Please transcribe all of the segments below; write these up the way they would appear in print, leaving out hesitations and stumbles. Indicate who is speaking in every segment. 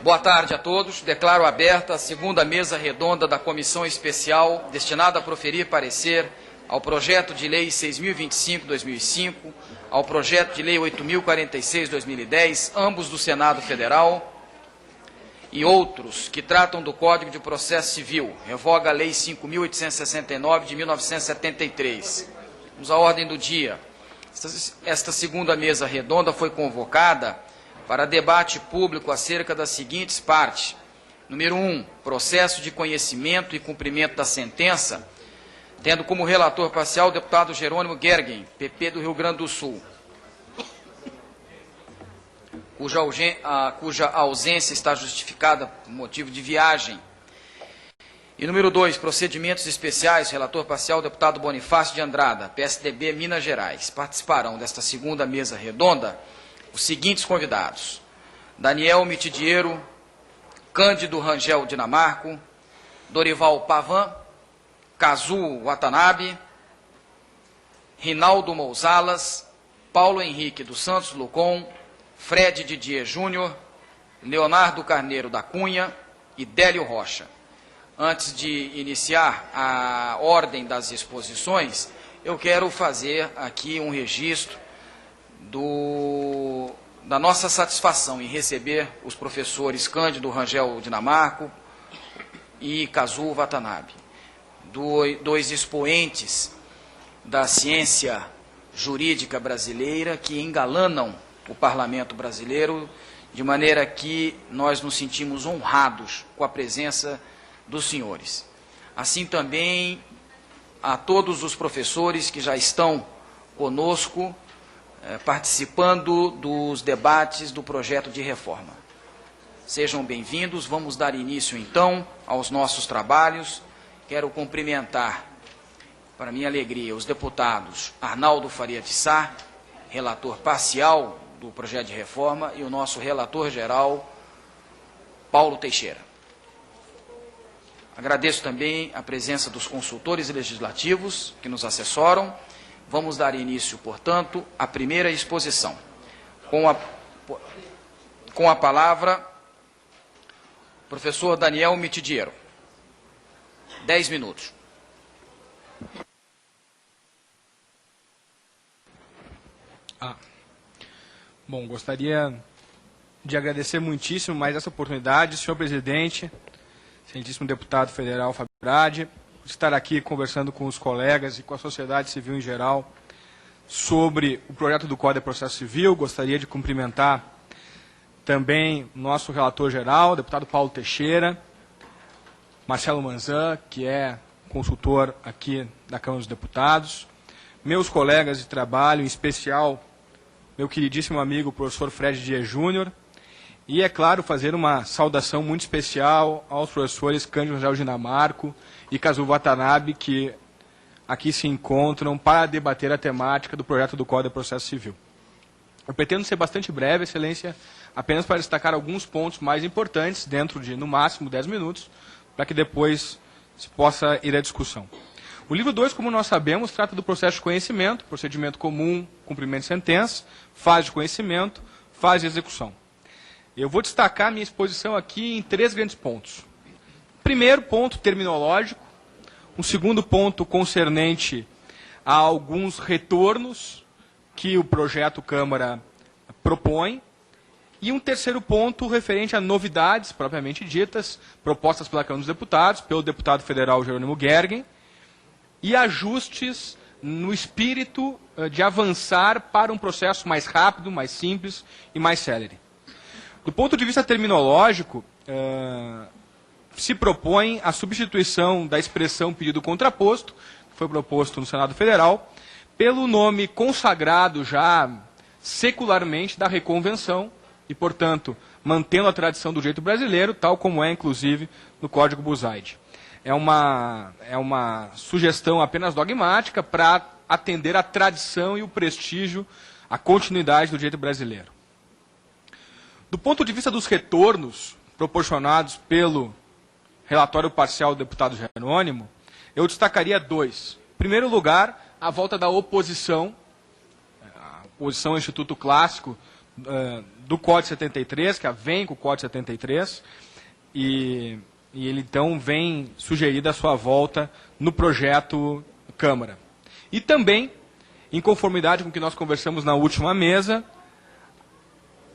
Speaker 1: Boa tarde a todos. Declaro aberta a segunda mesa redonda da Comissão Especial destinada a proferir parecer ao projeto de lei 6.025/2005, ao projeto de lei 8.046/2010, ambos do Senado Federal, e outros que tratam do Código de Processo Civil, revoga a Lei 5.869 de 1973. Vamos à ordem do dia. Esta segunda mesa redonda foi convocada para debate público acerca das seguintes partes. Número 1, processo de conhecimento e cumprimento da sentença, tendo como relator parcial o deputado Jerônimo Gergen, PP do Rio Grande do Sul, cuja ausência está justificada por motivo de viagem. E número 2, procedimentos especiais, relator parcial o deputado Bonifácio de Andrada, PSDB, Minas Gerais. Participarão desta segunda mesa redonda os seguintes convidados: Daniel Mitidiero, Cândido Rangel Dinamarco, Dorival Pavan, Kazuo Watanabe, Rinaldo Mouzalas, Paulo Henrique dos Santos Lucon, Fred Didier Júnior, Leonardo Carneiro da Cunha e Délio Rocha. Antes de iniciar a ordem das exposições, eu quero fazer aqui um registro da nossa satisfação em receber os professores Cândido Rangel Dinamarco e Kazuo Watanabe, dois expoentes da ciência jurídica brasileira que engalanam o parlamento brasileiro, de maneira que nós nos sentimos honrados com a presença dos senhores. Assim também a todos os professores que já estão conosco, participando dos debates do projeto de reforma. Sejam bem-vindos. Vamos dar início, então, aos nossos trabalhos. Quero cumprimentar, para minha alegria, os deputados Arnaldo Faria de Sá, relator parcial do projeto de reforma, e o nosso relator geral, Paulo Teixeira. Agradeço também a presença dos consultores legislativos que nos assessoram. Vamos dar início, portanto, à primeira exposição. Com a palavra, o professor Daniel Mitidiero. 10 minutos.
Speaker 2: Bom, gostaria de agradecer muitíssimo mais essa oportunidade, senhor presidente, excelentíssimo deputado federal Fábio Brade, por estar aqui conversando com os colegas e com a sociedade civil em geral sobre o projeto do Código de Processo Civil. Gostaria de cumprimentar também o nosso relator geral, deputado Paulo Teixeira, Marcelo Manzan, que é consultor aqui da Câmara dos Deputados, meus colegas de trabalho, em especial meu queridíssimo amigo, professor Fred Didier Júnior, e, é claro, fazer uma saudação muito especial aos professores Cândido Rangel Dinamarco e Kazuo Watanabe, que aqui se encontram para debater a temática do projeto do Código de Processo Civil. Eu pretendo ser bastante breve, Excelência, apenas para destacar alguns pontos mais importantes, dentro de, no máximo, 10 minutos, para que depois se possa ir à discussão. O livro 2, como nós sabemos, trata do processo de conhecimento, procedimento comum, cumprimento de sentença, fase de conhecimento, fase de execução. Eu vou destacar a minha exposição aqui em 3 grandes pontos. Primeiro ponto, terminológico. Um segundo ponto, concernente a alguns retornos que o projeto Câmara propõe. E um terceiro ponto, referente a novidades, propriamente ditas, propostas pela Câmara dos Deputados, pelo deputado federal Jerônimo Gergen, e ajustes no espírito de avançar para um processo mais rápido, mais simples e mais célere. Do ponto de vista terminológico, se propõe a substituição da expressão pedido contraposto, que foi proposto no Senado Federal, pelo nome consagrado já secularmente da reconvenção e, portanto, mantendo a tradição do direito brasileiro, tal como é, inclusive, no Código Buzaide. É uma sugestão apenas dogmática para atender à tradição e o prestígio, à continuidade do direito brasileiro. Do ponto de vista dos retornos proporcionados pelo relatório parcial do deputado Jerônimo, eu destacaria 2. Em primeiro lugar, a volta da oposição, a oposição ao Instituto Clássico do Código 73, que vem com o Código 73, e ele então vem sugerir a sua volta no projeto Câmara. E também, em conformidade com o que nós conversamos na última mesa,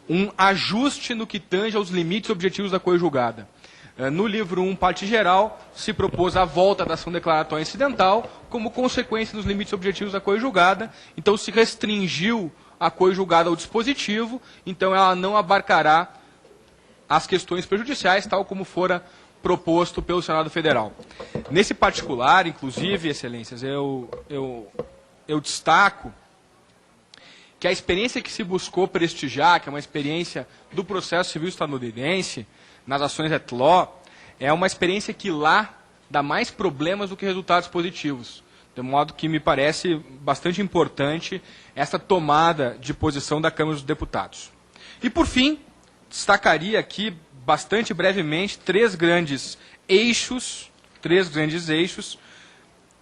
Speaker 2: um ajuste no que tange aos limites objetivos da coisa julgada. No livro 1, parte geral, se propôs a volta da ação declaratória incidental como consequência dos limites objetivos da coisa julgada, então se restringiu a coisa julgada ao dispositivo, então ela não abarcará as questões prejudiciais, tal como fora proposto pelo Senado Federal. Nesse particular, inclusive, excelências, eu destaco que a experiência que se buscou prestigiar, que é uma experiência do processo civil estadunidense, nas ações at law, é uma experiência que lá dá mais problemas do que resultados positivos. De modo que me parece bastante importante essa tomada de posição da Câmara dos Deputados. E, por fim, destacaria aqui, bastante brevemente, três grandes eixos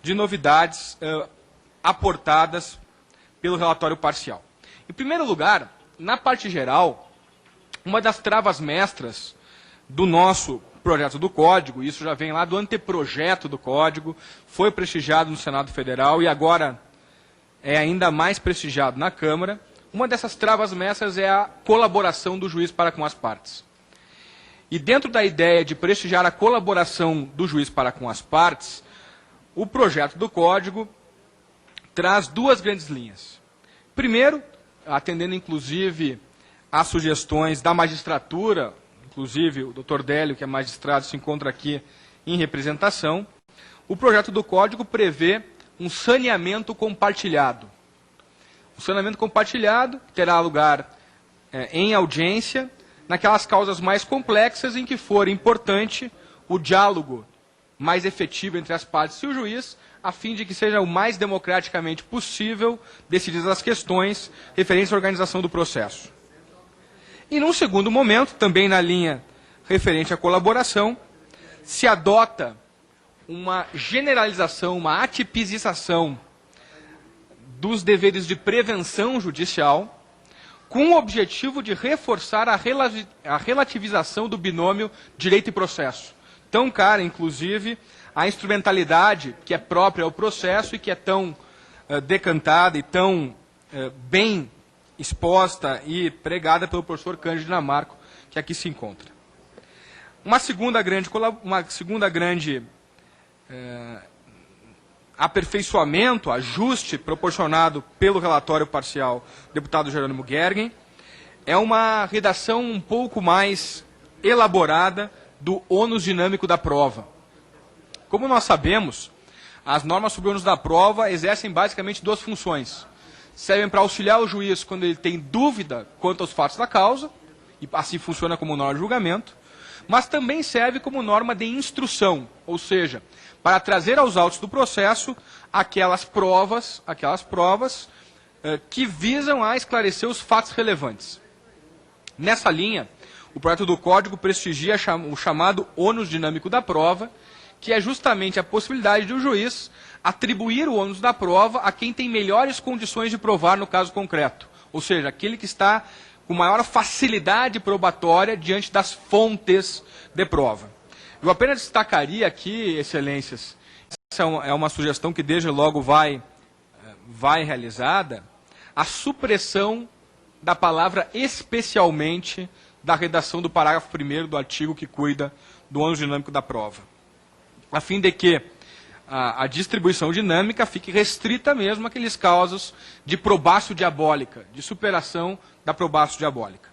Speaker 2: de novidades aportadas pelo relatório parcial. Em primeiro lugar, na parte geral, uma das travas mestras do nosso projeto do Código, isso já vem lá do anteprojeto do Código, foi prestigiado no Senado Federal e agora é ainda mais prestigiado na Câmara. Uma dessas travas mestras é a colaboração do juiz para com as partes. E dentro da ideia de prestigiar a colaboração do juiz para com as partes, o projeto do Código traz duas grandes linhas. Primeiro, atendendo inclusive às sugestões da magistratura, inclusive o Dr. Délio, que é magistrado, se encontra aqui em representação, o projeto do Código prevê um saneamento compartilhado. O saneamento compartilhado terá lugar em audiência, naquelas causas mais complexas em que for importante o diálogo mais efetivo entre as partes e o juiz, a fim de que seja o mais democraticamente possível decididas as questões referentes à organização do processo. E num segundo momento, também na linha referente à colaboração, se adota uma generalização, uma atipização dos deveres de prevenção judicial, com o objetivo de reforçar a relativização do binômio direito e processo. Tão cara, inclusive, a instrumentalidade que é própria ao processo e que é tão decantada e tão bem exposta e pregada pelo professor Cândido Dinamarco, que aqui se encontra. Uma segunda grande aperfeiçoamento, ajuste proporcionado pelo relatório parcial do deputado Jerônimo Gergen, é uma redação um pouco mais elaborada do ônus dinâmico da prova. Como nós sabemos, as normas sobre o ônus da prova exercem basicamente duas funções. Servem para auxiliar o juiz quando ele tem dúvida quanto aos fatos da causa, e assim funciona como norma de julgamento, mas também serve como norma de instrução, ou seja, para trazer aos autos do processo aquelas provas que visam a esclarecer os fatos relevantes. Nessa linha, o projeto do Código prestigia o chamado ônus dinâmico da prova, que é justamente a possibilidade de o juiz atribuir o ônus da prova a quem tem melhores condições de provar no caso concreto, ou seja, aquele que está com maior facilidade probatória diante das fontes de prova. Eu apenas destacaria aqui, excelências, essa é uma sugestão que desde logo vai realizada, a supressão da palavra especialmente da redação do parágrafo 1º do artigo que cuida do ônus dinâmico da prova, a fim de que a distribuição dinâmica fique restrita mesmo àqueles casos de probatio diabólica, de superação da probatio diabólica.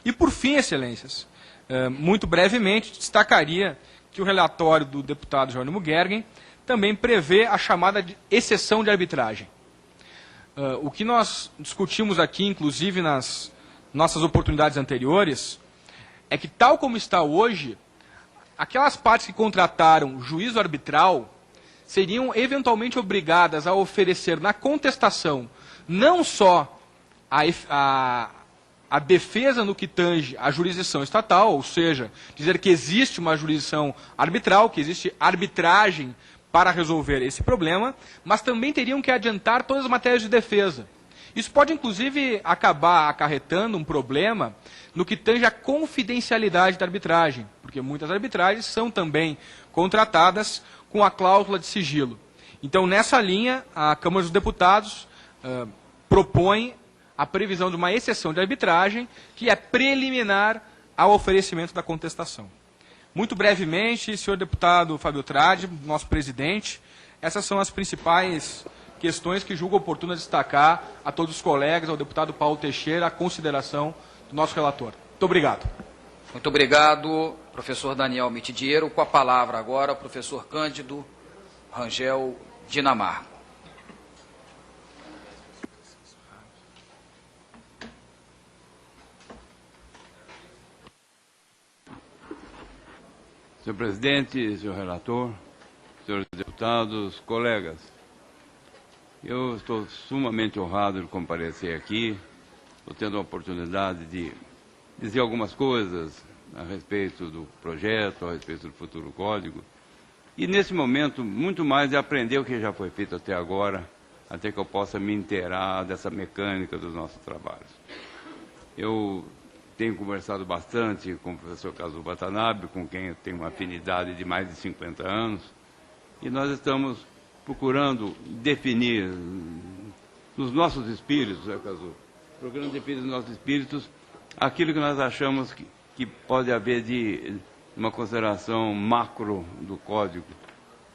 Speaker 2: E por fim, excelências, muito brevemente, destacaria que o relatório do deputado Jerônimo Gergen também prevê a chamada de exceção de arbitragem. O que nós discutimos aqui, inclusive nas nossas oportunidades anteriores, é que, tal como está hoje, aquelas partes que contrataram juízo arbitral seriam eventualmente obrigadas a oferecer na contestação não só a defesa no que tange à jurisdição estatal, ou seja, dizer que existe uma jurisdição arbitral, que existe arbitragem para resolver esse problema, mas também teriam que adiantar todas as matérias de defesa. Isso pode, inclusive, acabar acarretando um problema no que tange a confidencialidade da arbitragem, porque muitas arbitragens são também contratadas com a cláusula de sigilo. Então, nessa linha, a Câmara dos Deputados propõe a previsão de uma exceção de arbitragem que é preliminar ao oferecimento da contestação. Muito brevemente, senhor deputado Fábio Tradi, nosso presidente, essas são as principais questões que julgo oportuno destacar a todos os colegas, ao deputado Paulo Teixeira, a consideração do nosso relator. Muito obrigado.
Speaker 1: Muito obrigado, professor Daniel Mitidiero. Com a palavra agora, o professor Cândido Rangel Dinamarco.
Speaker 3: Senhor presidente, senhor relator, senhores deputados, colegas, eu estou sumamente honrado de comparecer aqui, estou tendo a oportunidade de dizer algumas coisas a respeito do projeto, a respeito do futuro código, e nesse momento, muito mais de aprender o que já foi feito até agora, até que eu possa me inteirar dessa mecânica dos nossos trabalhos. Eu tenho conversado bastante com o professor Kazuo Watanabe, com quem eu tenho uma afinidade de mais de 50 anos, e nós estamos procurando definir nos nossos espíritos, Kazuo, procurando definir nos nossos espíritos aquilo que nós achamos que pode haver de uma consideração macro do código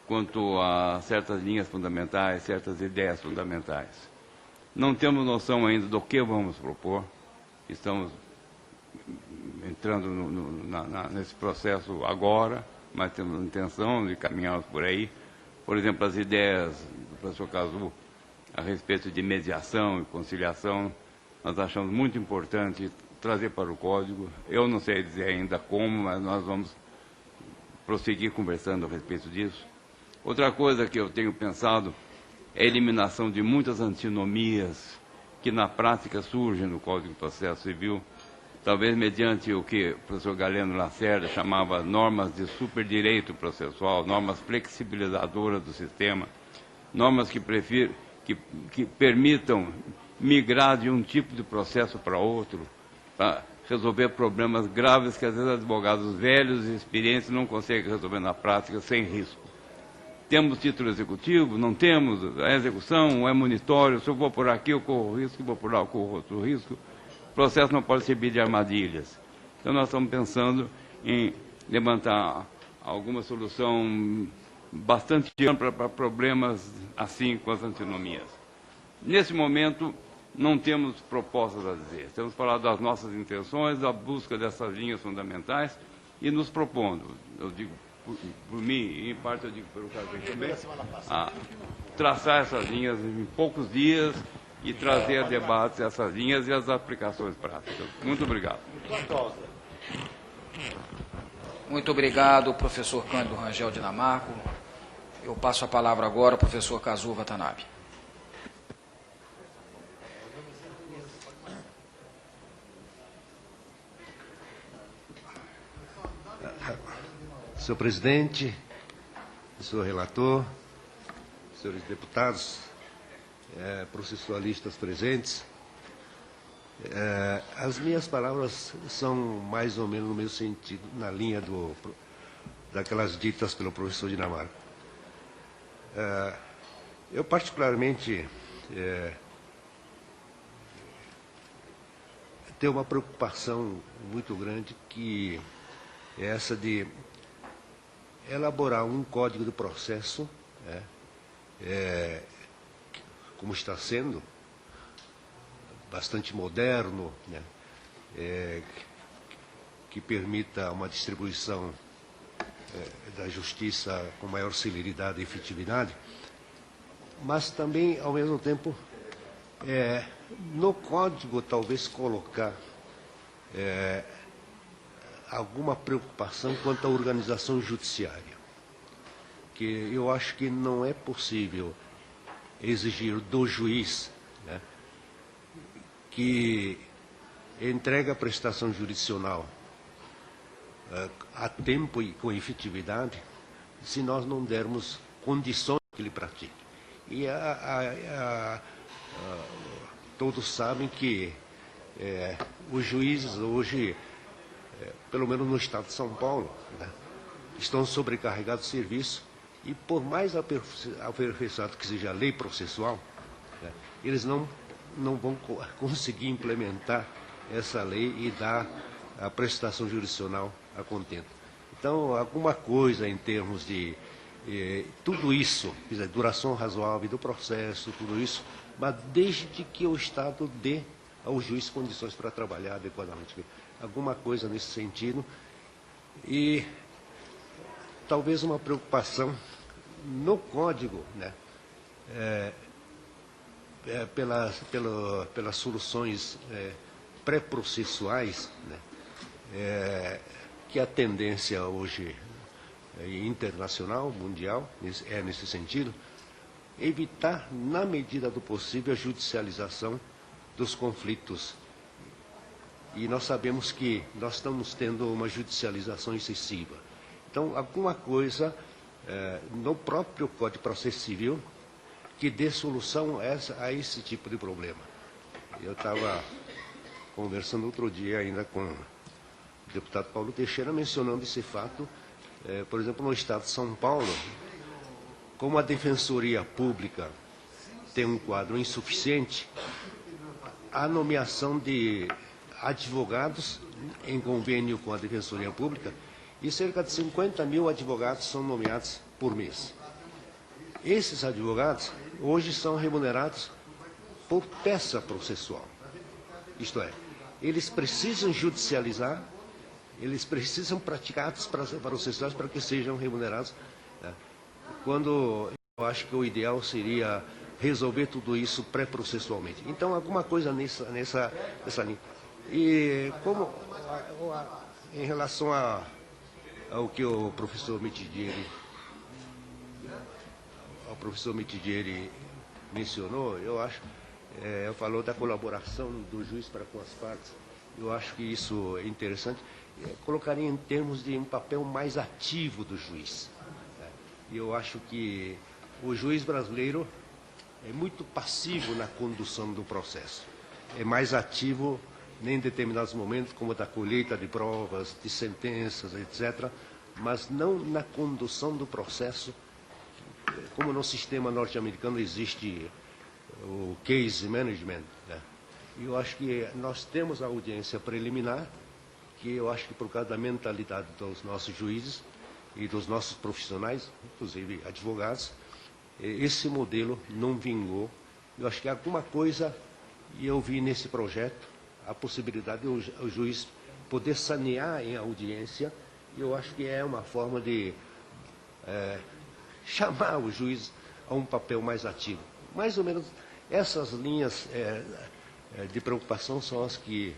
Speaker 3: quanto a certas linhas fundamentais, certas ideias fundamentais. Não temos noção ainda do que vamos propor, estamos entrando nesse processo agora, mas temos a intenção de caminharmos por aí. Por exemplo, as ideias do professor Kazuo a respeito de mediação e conciliação, nós achamos muito importante trazer para o código. Eu não sei dizer ainda como, mas nós vamos prosseguir conversando a respeito disso. Outra coisa que eu tenho pensado é a eliminação de muitas antinomias que na prática surgem no Código de Processo Civil, talvez mediante o que o professor Galeno Lacerda chamava normas de superdireito processual, normas flexibilizadoras do sistema, normas que permitam migrar de um tipo de processo para outro, para resolver problemas graves que às vezes advogados velhos e experientes não conseguem resolver na prática sem risco. Temos título executivo? Não temos? É execução? É monitório? Se eu vou por aqui eu corro risco, se eu vou por lá eu corro outro risco. O processo não pode servir de armadilhas. Então nós estamos pensando em levantar alguma solução bastante ampla para problemas assim com as antinomias. Nesse momento, não temos propostas a dizer. Temos falado das nossas intenções, da busca dessas linhas fundamentais e nos propondo, eu digo por mim, e em parte eu digo pelo caso também, a traçar essas linhas em poucos dias e trazer a debate essas linhas e as aplicações práticas. Muito obrigado.
Speaker 1: Muito obrigado, professor Cândido Rangel Dinamarco. Eu passo a palavra agora ao professor Kazuo Watanabe.
Speaker 4: Senhor presidente, senhor relator, senhores deputados, processualistas presentes, as minhas palavras são mais ou menos no mesmo sentido, na linha daquelas ditas pelo professor Dinamarco. Eu particularmente tenho uma preocupação muito grande, que é essa de elaborar um código de processo, como está sendo, bastante moderno, que permita uma distribuição da justiça com maior celeridade e efetividade, mas também, ao mesmo tempo, no código talvez colocar alguma preocupação quanto à organização judiciária, que eu acho que não é possível exigir do juiz, que entregue a prestação jurisdicional a tempo e com efetividade, se nós não dermos condições que ele pratique. E todos sabem que os juízes hoje, pelo menos no estado de São Paulo, né, estão sobrecarregados de serviço e, por mais aperfeiçoado que seja a lei processual, né, eles não vão conseguir implementar essa lei e dar a prestação jurisdicional a contento. Então, alguma coisa em termos de tudo isso, quer dizer, duração razoável do processo, tudo isso, mas desde que o Estado dê ao juiz condições para trabalhar adequadamente. Alguma coisa nesse sentido. E talvez uma preocupação no código, né, pelas soluções pré-processuais, né, que a tendência hoje internacional, mundial, é nesse sentido, evitar, na medida do possível, a judicialização dos conflitos. E nós sabemos que nós estamos tendo uma judicialização excessiva. Então, alguma coisa no próprio Código de Processo Civil que dê solução a esse tipo de problema. Eu estava conversando outro dia ainda com o deputado Paulo Teixeira, mencionando esse fato. Por exemplo, no estado de São Paulo, como a Defensoria Pública tem um quadro insuficiente, a nomeação de advogados em convênio com a Defensoria Pública, e cerca de 50 mil advogados são nomeados por mês. Esses advogados hoje são remunerados por peça processual. Isto é, eles precisam judicializar, eles precisam praticar atos processuais para que sejam remunerados, né? Quando eu acho que o ideal seria resolver tudo isso pré-processualmente. Então, alguma coisa nessa linha. E como em relação ao que o professor Mitidieri mencionou, eu acho, falou da colaboração do juiz para com as partes. Eu acho que isso é interessante. Colocaria em termos de um papel mais ativo do juiz. E eu acho que o juiz brasileiro é muito passivo na condução do processo. É mais ativo em determinados momentos, como da colheita de provas, de sentenças, etc., mas não na condução do processo. Como no sistema norte-americano existe o case management, né? Eu acho que nós temos a audiência preliminar, que eu acho que por causa da mentalidade dos nossos juízes e dos nossos profissionais, inclusive advogados, esse modelo não vingou. Eu acho que alguma coisa, e eu vi nesse projeto, a possibilidade de o juiz poder sanear em audiência, e eu acho que é uma forma de chamar o juiz a um papel mais ativo. Mais ou menos essas linhas de preocupação são as que,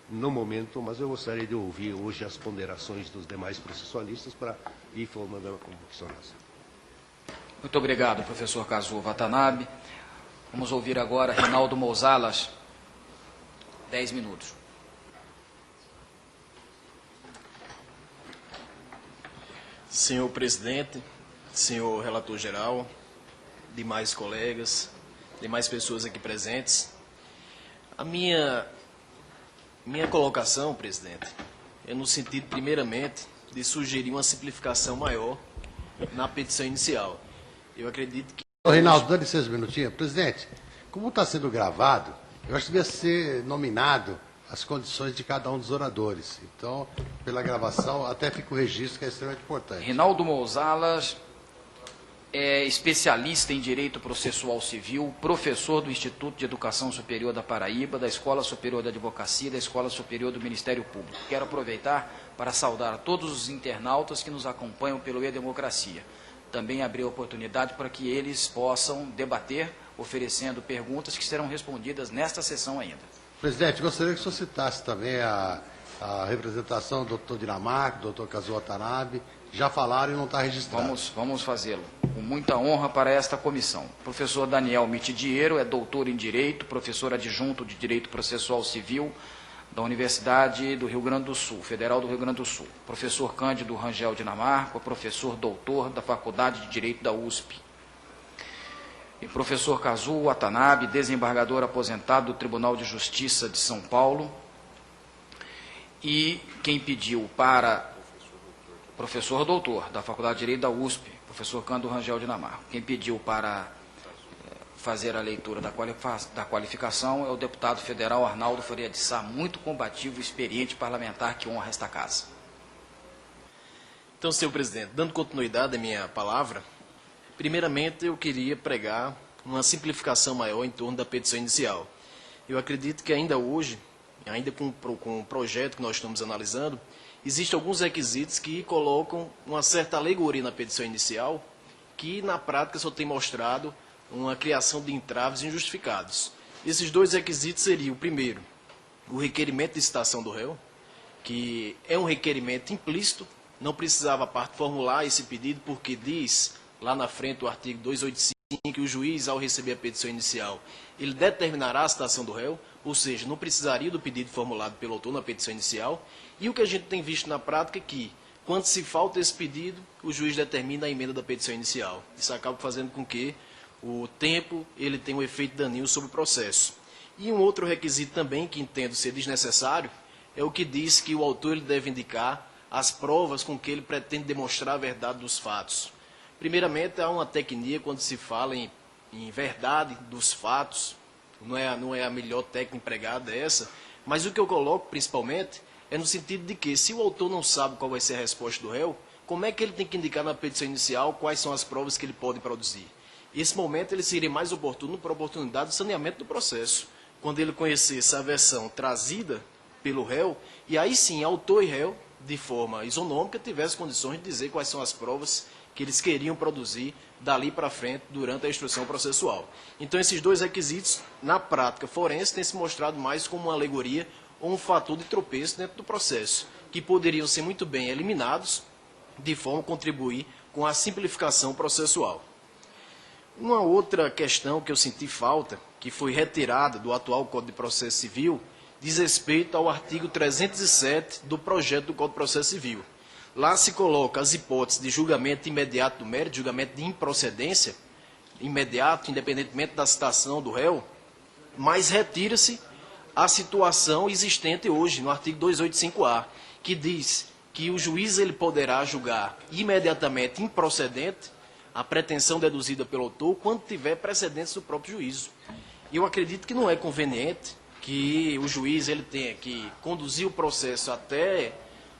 Speaker 4: no momento, mas eu gostaria de ouvir hoje as ponderações dos demais processualistas para ir formando uma convicção nossa.
Speaker 1: Muito obrigado, professor Kazuo Watanabe. Vamos ouvir agora Reinaldo Mouzalas, 10 minutos.
Speaker 5: Senhor presidente, senhor relator geral, demais colegas, demais pessoas aqui presentes, a minha colocação, presidente, é no sentido, primeiramente, de sugerir uma simplificação maior na petição inicial. Eu acredito que...
Speaker 6: Reinaldo, dá licença um minutinho. Presidente, como está sendo gravado, eu acho que devia ser nominado as condições de cada um dos oradores. Então, pela gravação, até fica o registro, que é extremamente importante.
Speaker 1: Reinaldo Mouzalas é especialista em Direito Processual Civil, professor do Instituto de Educação Superior da Paraíba, da Escola Superior da Advocacia e da Escola Superior do Ministério Público. Quero aproveitar para saudar a todos os internautas que nos acompanham pelo E-Democracia. Também abrir a oportunidade para que eles possam debater, oferecendo perguntas que serão respondidas nesta sessão ainda.
Speaker 6: Presidente, gostaria que o senhor citasse também a representação do doutor Dinamarca, do doutor Kazuo Watanabe, já falaram e não está registrado.
Speaker 1: Vamos fazê-lo, com muita honra para esta comissão. O professor Daniel Mitidiero é doutor em Direito, professor adjunto de Direito Processual Civil da Universidade do Rio Grande do Sul, Federal do Rio Grande do Sul. Professor Cândido Rangel Dinamarca, professor doutor da Faculdade de Direito da USP. e professor Kazuo Watanabe, desembargador aposentado do Tribunal de Justiça de São Paulo, e quem pediu para professor doutor da Faculdade de Direito da USP, professor Cândido Rangel Dinamarco, quem pediu para fazer a leitura da qualificação é o deputado federal Arnaldo Faria de Sá, muito combativo e experiente parlamentar que honra esta casa.
Speaker 5: Então, senhor presidente, dando continuidade à minha palavra, primeiramente eu queria pregar uma simplificação maior em torno da petição inicial. Eu acredito que ainda hoje, ainda com o projeto que nós estamos analisando, existem alguns requisitos que colocam uma certa alegoria na petição inicial, que na prática só tem mostrado uma criação de entraves injustificados. Esses dois requisitos seriam, o primeiro, o requerimento de citação do réu, que é um requerimento implícito, não precisava a parte formular esse pedido, porque diz lá na frente o artigo 285 que o juiz, ao receber a petição inicial, ele determinará a citação do réu, ou seja, não precisaria do pedido formulado pelo autor na petição inicial. E o que a gente tem visto na prática é que, quando se falta esse pedido, o juiz determina a emenda da petição inicial. Isso acaba fazendo com que o tempo ele tenha um efeito daninho sobre o processo. E um outro requisito também, que entendo ser desnecessário, é o que diz que o autor ele deve indicar as provas com que ele pretende demonstrar a verdade dos fatos. Primeiramente, há uma tecnia quando se fala em verdade dos fatos, não é a melhor técnica empregada essa, mas o que eu coloco principalmente é no sentido de que, se o autor não sabe qual vai ser a resposta do réu, como é que ele tem que indicar na petição inicial quais são as provas que ele pode produzir? Esse momento ele seria mais oportuno para a oportunidade do saneamento do processo, quando ele conhecesse a versão trazida pelo réu, e aí sim, autor e réu, de forma isonômica, tivesse condições de dizer quais são as provas que eles queriam produzir dali para frente durante a instrução processual. Então, esses dois requisitos, na prática forense, têm se mostrado mais como uma alegoria ou um fator de tropeço dentro do processo, que poderiam ser muito bem eliminados, de forma a contribuir com a simplificação processual. Uma outra questão que eu senti falta, que foi retirada do atual Código de Processo Civil, diz respeito ao artigo 307 do projeto do Código de Processo Civil. Lá se coloca as hipóteses de julgamento imediato do mérito, julgamento de improcedência, imediato, independentemente da citação do réu, mas retira-se a situação existente hoje, no artigo 285-A, que diz que o juiz ele poderá julgar imediatamente improcedente a pretensão deduzida pelo autor quando tiver precedentes do próprio juízo. E eu acredito que não é conveniente que o juiz ele tenha que conduzir o processo até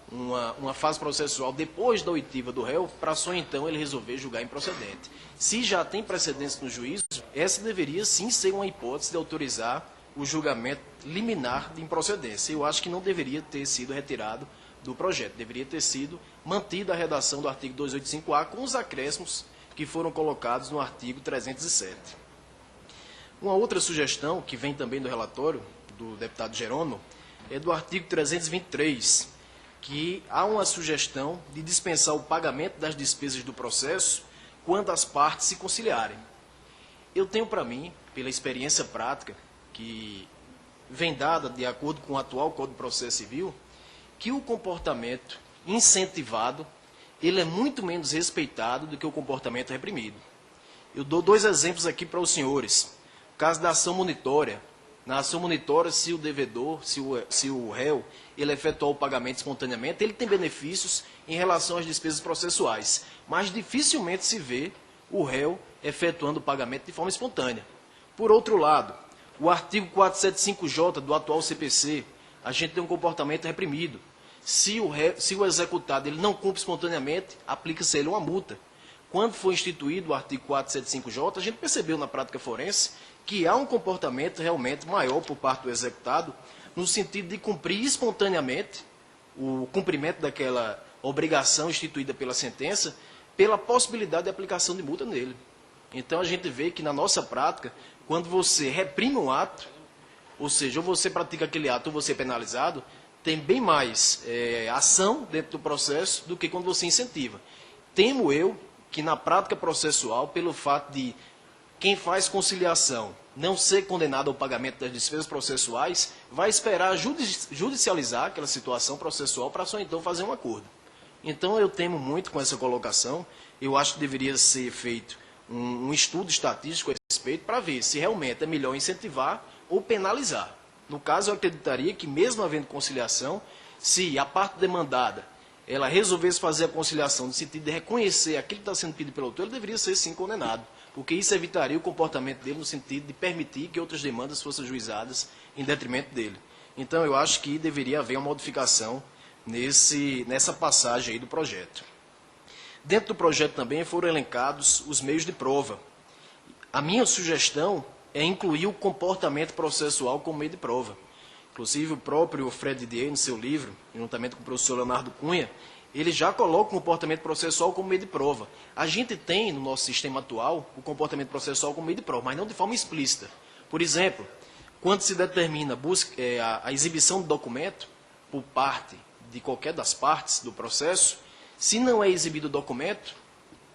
Speaker 5: uma fase processual depois da oitiva do réu, para só então ele resolver julgar improcedente. Se já tem precedentes no juízo, essa deveria sim ser uma hipótese de autorizar o julgamento liminar de improcedência. Eu acho que não deveria ter sido retirado do projeto, deveria ter sido mantida a redação do artigo 285-A com os acréscimos que foram colocados no artigo 307. Uma outra sugestão, que vem também do relatório do deputado Jerônimo, é do artigo 323, que há uma sugestão de dispensar o pagamento das despesas do processo quando as partes se conciliarem. Eu tenho para mim, pela experiência prática, que vem dada de acordo com o atual Código de Processo Civil, que o comportamento incentivado ele é muito menos respeitado do que o comportamento reprimido. Eu dou dois exemplos aqui para os senhores. O caso da ação monitória. Na ação monitória, se o devedor, se o réu, ele efetuar o pagamento espontaneamente, ele tem benefícios em relação às despesas processuais. Mas dificilmente se vê o réu efetuando o pagamento de forma espontânea. Por outro lado, o artigo 475J do atual CPC, a gente tem um comportamento reprimido. Se o executado ele não cumpre espontaneamente, aplica-se a ele uma multa. Quando foi instituído o artigo 475J, a gente percebeu na prática forense que há um comportamento realmente maior por parte do executado, no sentido de cumprir espontaneamente o cumprimento daquela obrigação instituída pela sentença, pela possibilidade de aplicação de multa nele. Então, a gente vê que na nossa prática, quando você reprime um ato, ou seja, ou você pratica aquele ato ou você é penalizado, tem bem mais ação dentro do processo do que quando você incentiva. Temo eu que na prática processual, pelo fato de quem faz conciliação não ser condenado ao pagamento das despesas processuais, vai esperar judicializar aquela situação processual para só então fazer um acordo. Então eu temo muito com essa colocação, eu acho que deveria ser feito um estudo estatístico a esse respeito para ver se realmente é melhor incentivar ou penalizar. No caso, eu acreditaria que, mesmo havendo conciliação, se a parte demandada ela resolvesse fazer a conciliação no sentido de reconhecer aquilo que está sendo pedido pelo autor, ele deveria ser sim condenado, porque isso evitaria o comportamento dele no sentido de permitir que outras demandas fossem ajuizadas em detrimento dele. Então, eu acho que deveria haver uma modificação nessa passagem aí do projeto. Dentro do projeto também foram elencados os meios de prova. A minha sugestão é incluir o comportamento processual como meio de prova. Inclusive, o próprio Fred Didier, no seu livro, juntamente com o professor Leonardo Cunha, ele já coloca o comportamento processual como meio de prova. A gente tem, no nosso sistema atual, o comportamento processual como meio de prova, mas não de forma explícita. Por exemplo, quando se determina a exibição do documento por parte de qualquer das partes do processo, se não é exibido o documento,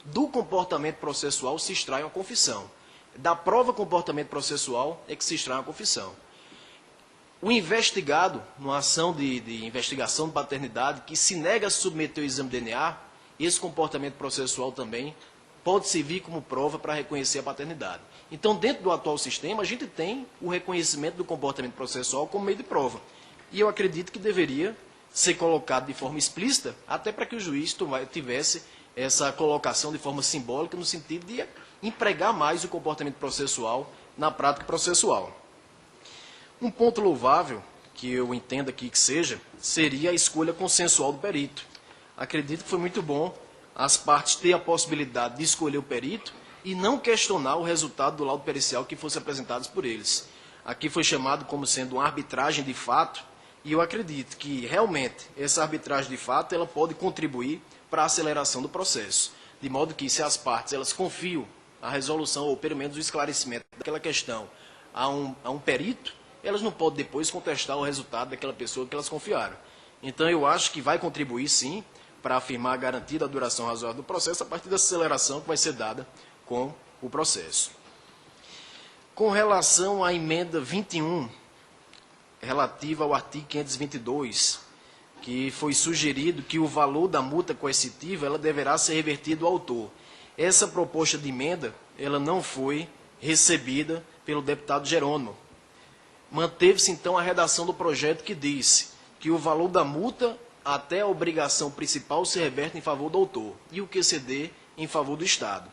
Speaker 5: do comportamento processual se extrai uma confissão. Da prova comportamento processual é que se extrai uma confissão. O investigado, numa ação de investigação de paternidade, que se nega a submeter o exame de DNA, esse comportamento processual também pode servir como prova para reconhecer a paternidade. Então, dentro do atual sistema, a gente tem o reconhecimento do comportamento processual como meio de prova. E eu acredito que deveria ser colocado de forma explícita, até para que o juiz tivesse essa colocação de forma simbólica, no sentido de empregar mais o comportamento processual na prática processual. Um ponto louvável, que eu entendo aqui que seria a escolha consensual do perito. Acredito que foi muito bom as partes terem a possibilidade de escolher o perito e não questionar o resultado do laudo pericial que fosse apresentado por eles. Aqui foi chamado como sendo uma arbitragem de fato, e eu acredito que realmente essa arbitragem de fato ela pode contribuir para a aceleração do processo, de modo que se as partes elas confiam a resolução ou pelo menos o esclarecimento daquela questão a um perito, elas não podem depois contestar o resultado daquela pessoa que elas confiaram. Então, eu acho que vai contribuir, sim, para afirmar a garantia da duração razoável do processo a partir da aceleração que vai ser dada com o processo. Com relação à emenda 21, relativa ao artigo 522, que foi sugerido que o valor da multa coercitiva ela deverá ser revertido ao autor. Essa proposta de emenda ela não foi recebida pelo deputado Jerônimo. Manteve-se, então, a redação do projeto que diz que o valor da multa até a obrigação principal se reverte em favor do autor e o QCD em favor do Estado.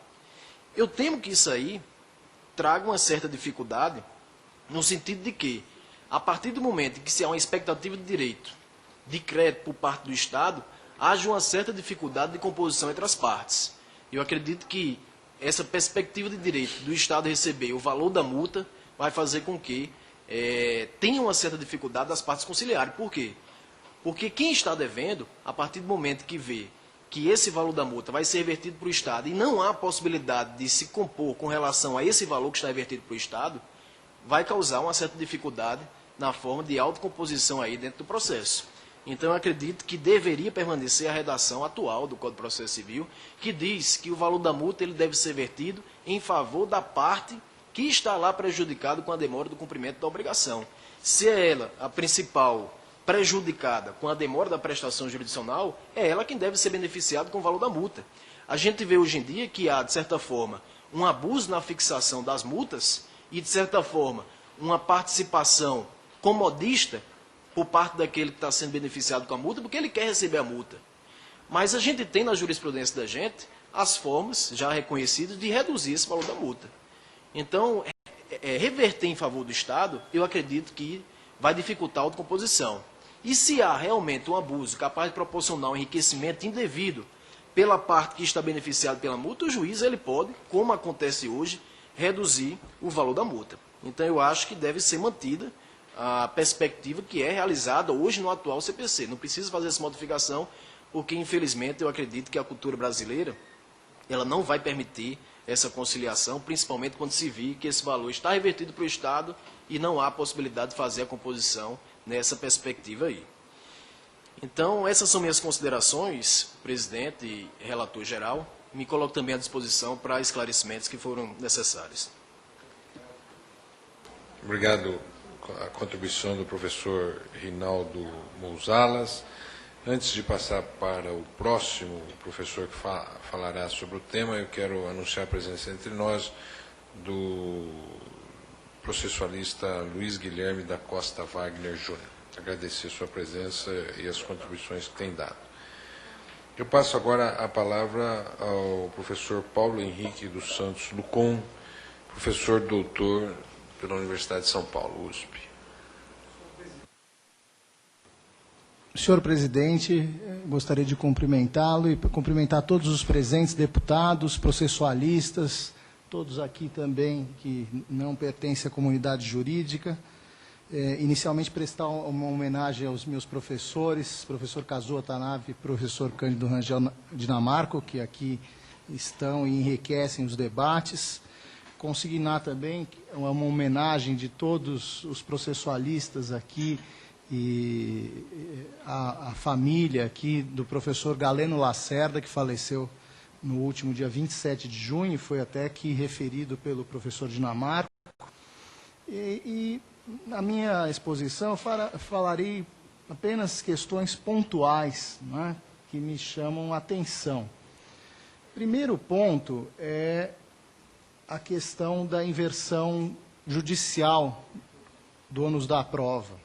Speaker 5: Eu temo que isso aí traga uma certa dificuldade no sentido de que, a partir do momento em que se há uma expectativa de direito de crédito por parte do Estado, haja uma certa dificuldade de composição entre as partes. Eu acredito que essa perspectiva de direito do Estado receber o valor da multa vai fazer com que tenha uma certa dificuldade das partes conciliarem. Por quê? Porque quem está devendo, a partir do momento que vê que esse valor da multa vai ser revertido para o Estado e não há possibilidade de se compor com relação a esse valor que está revertido para o Estado, vai causar uma certa dificuldade na forma de autocomposição aí dentro do processo. Então, eu acredito que deveria permanecer a redação atual do Código de Processo Civil, que diz que o valor da multa ele deve ser vertido em favor da parte que está lá prejudicado com a demora do cumprimento da obrigação. Se é ela a principal prejudicada com a demora da prestação jurisdicional, é ela quem deve ser beneficiada com o valor da multa. A gente vê hoje em dia que há, de certa forma, um abuso na fixação das multas e, de certa forma, uma participação comodista por parte daquele que está sendo beneficiado com a multa, porque ele quer receber a multa. Mas a gente tem na jurisprudência da gente as formas já reconhecidas de reduzir esse valor da multa. Então, reverter em favor do Estado, eu acredito que vai dificultar a autocomposição. E se há realmente um abuso capaz de proporcionar um enriquecimento indevido pela parte que está beneficiada pela multa, o juiz ele pode, como acontece hoje, reduzir o valor da multa. Então, eu acho que deve ser mantida a perspectiva que é realizada hoje no atual CPC. Não precisa fazer essa modificação, porque, infelizmente, eu acredito que a cultura brasileira ela não vai permitir essa conciliação, principalmente quando se vir que esse valor está revertido para o Estado e não há possibilidade de fazer a composição nessa perspectiva aí. Então, essas são minhas considerações, presidente e relator geral. Me coloco também à disposição para esclarecimentos que foram necessários.
Speaker 7: Obrigado a contribuição do professor Rinaldo Mouzalas. Antes de passar para o próximo professor que falará sobre o tema, eu quero anunciar a presença entre nós do processualista Luiz Guilherme da Costa Wagner Júnior. Agradecer sua presença e as contribuições que tem dado. Eu passo agora a palavra ao professor Paulo Henrique dos Santos Lucon, professor doutor pela Universidade de São Paulo, USP.
Speaker 8: Senhor presidente, gostaria de cumprimentá-lo e cumprimentar todos os presentes, deputados, processualistas, todos aqui também que não pertencem à comunidade jurídica. Inicialmente, prestar uma homenagem aos meus professores, professor Kazuo Watanabe e professor Cândido Rangel Dinamarco, que aqui estão e enriquecem os debates. Consignar também uma homenagem de todos os processualistas aqui e a família aqui do professor Galeno Lacerda, que faleceu no último dia 27 de junho, foi até aqui referido pelo professor Dinamarco. E na minha exposição falarei apenas questões pontuais, né, que me chamam a atenção. Primeiro ponto é a questão da inversão judicial do ônus da prova.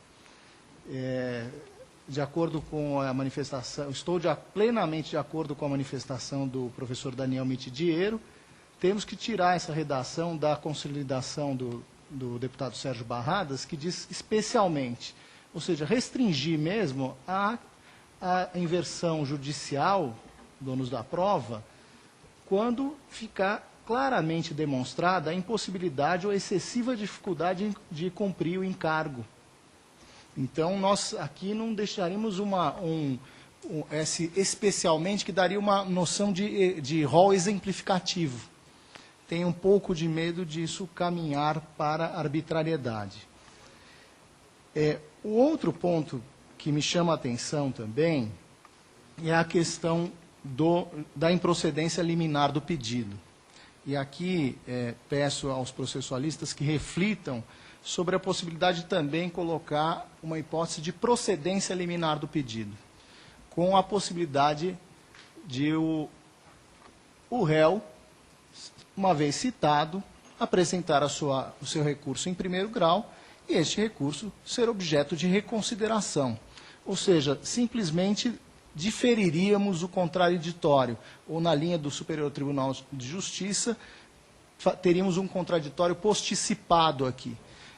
Speaker 8: De acordo com a manifestação, estou plenamente de acordo com a manifestação do professor Daniel Mitidiero, temos que tirar essa redação da consolidação do deputado Sérgio Barradas, que diz especialmente, ou seja, restringir mesmo a inversão judicial do ônus da prova, quando ficar claramente demonstrada a impossibilidade ou excessiva dificuldade de cumprir o encargo. Então, nós aqui não deixaríamos especialmente, que daria uma noção de rol exemplificativo. Tenho um pouco de medo disso caminhar para a arbitrariedade. O outro ponto que me chama a atenção também é a questão da improcedência liminar do pedido. E aqui peço aos processualistas que reflitam sobre a possibilidade de também colocar uma hipótese de procedência liminar do pedido, com a possibilidade de o réu, uma vez citado, apresentar o seu recurso em primeiro grau e este recurso ser objeto de reconsideração. Ou seja, simplesmente diferiríamos o contraditório, ou na linha do Superior Tribunal de Justiça, teríamos um contraditório posticipado aqui.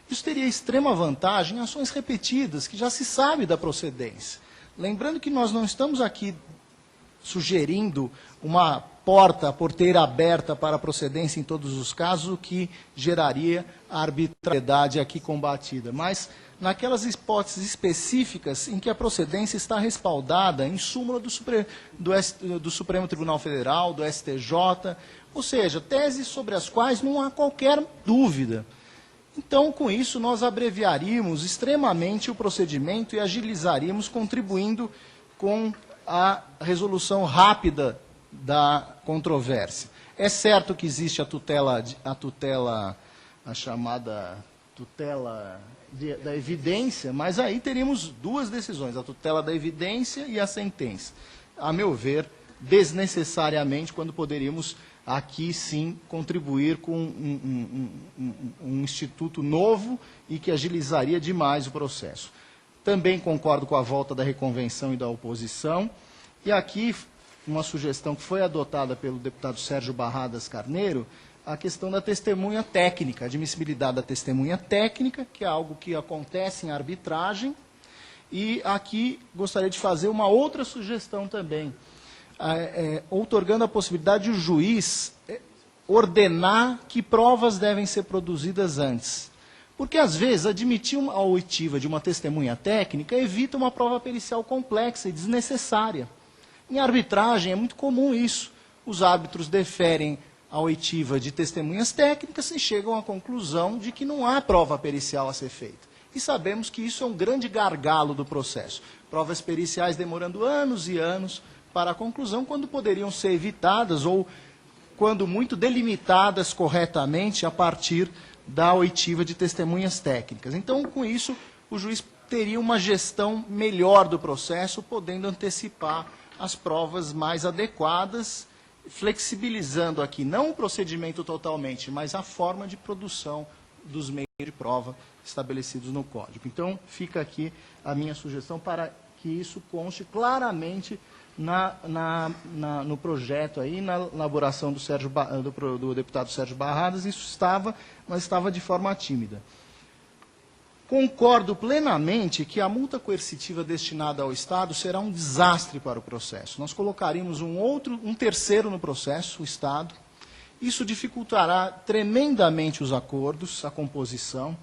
Speaker 8: Isso teria extrema vantagem em ações repetidas, que já se sabe da procedência. Lembrando que nós não estamos aqui sugerindo uma porteira aberta para a procedência em todos os casos, o que geraria a arbitrariedade aqui combatida. Mas naquelas hipóteses específicas em que a procedência está respaldada em súmula do Supremo Tribunal Federal, do STJ, ou seja, teses sobre as quais não há qualquer dúvida. Então, com isso, nós abreviaríamos extremamente o procedimento e agilizaríamos, contribuindo com a resolução rápida da controvérsia. É certo que existe a chamada tutela da evidência, mas aí teríamos duas decisões, a tutela da evidência e a sentença. A meu ver, desnecessariamente, quando poderíamos aqui sim contribuir com um instituto novo e que agilizaria demais o processo. Também concordo com a volta da reconvenção e da oposição. E aqui, uma sugestão que foi adotada pelo deputado Sérgio Barradas Carneiro, a questão da testemunha técnica, a admissibilidade da testemunha técnica, que é algo que acontece em arbitragem. E aqui gostaria de fazer uma outra sugestão também, outorgando a possibilidade de o juiz ordenar que provas devem ser produzidas antes. Porque, às vezes, admitir a oitiva de uma testemunha técnica evita uma prova pericial complexa e desnecessária. Em arbitragem é muito comum isso. Os árbitros deferem a oitiva de testemunhas técnicas e chegam à conclusão de que não há prova pericial a ser feita. E sabemos que isso é um grande gargalo do processo. Provas periciais demorando anos e anos para a conclusão, quando poderiam ser evitadas ou, quando muito, delimitadas corretamente a partir da oitiva de testemunhas técnicas. Então, com isso, o juiz teria uma gestão melhor do processo, podendo antecipar as provas mais adequadas flexibilizando aqui, não o procedimento totalmente, mas a forma de produção dos meios de prova estabelecidos no Código. Então, fica aqui a minha sugestão para que isso conste claramente no projeto, aí, na elaboração do deputado Sérgio Barradas. Isso estava, mas estava de forma tímida. Concordo plenamente que a multa coercitiva destinada ao Estado será um desastre para o processo. Nós colocaríamos um terceiro no processo, o Estado. Isso dificultará tremendamente os acordos, a composição.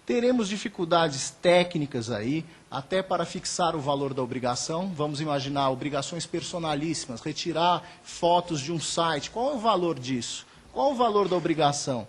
Speaker 8: Teremos dificuldades técnicas aí, até para fixar o valor da obrigação. Vamos imaginar obrigações personalíssimas, retirar fotos de um site. Qual é o valor disso? Qual o valor da obrigação?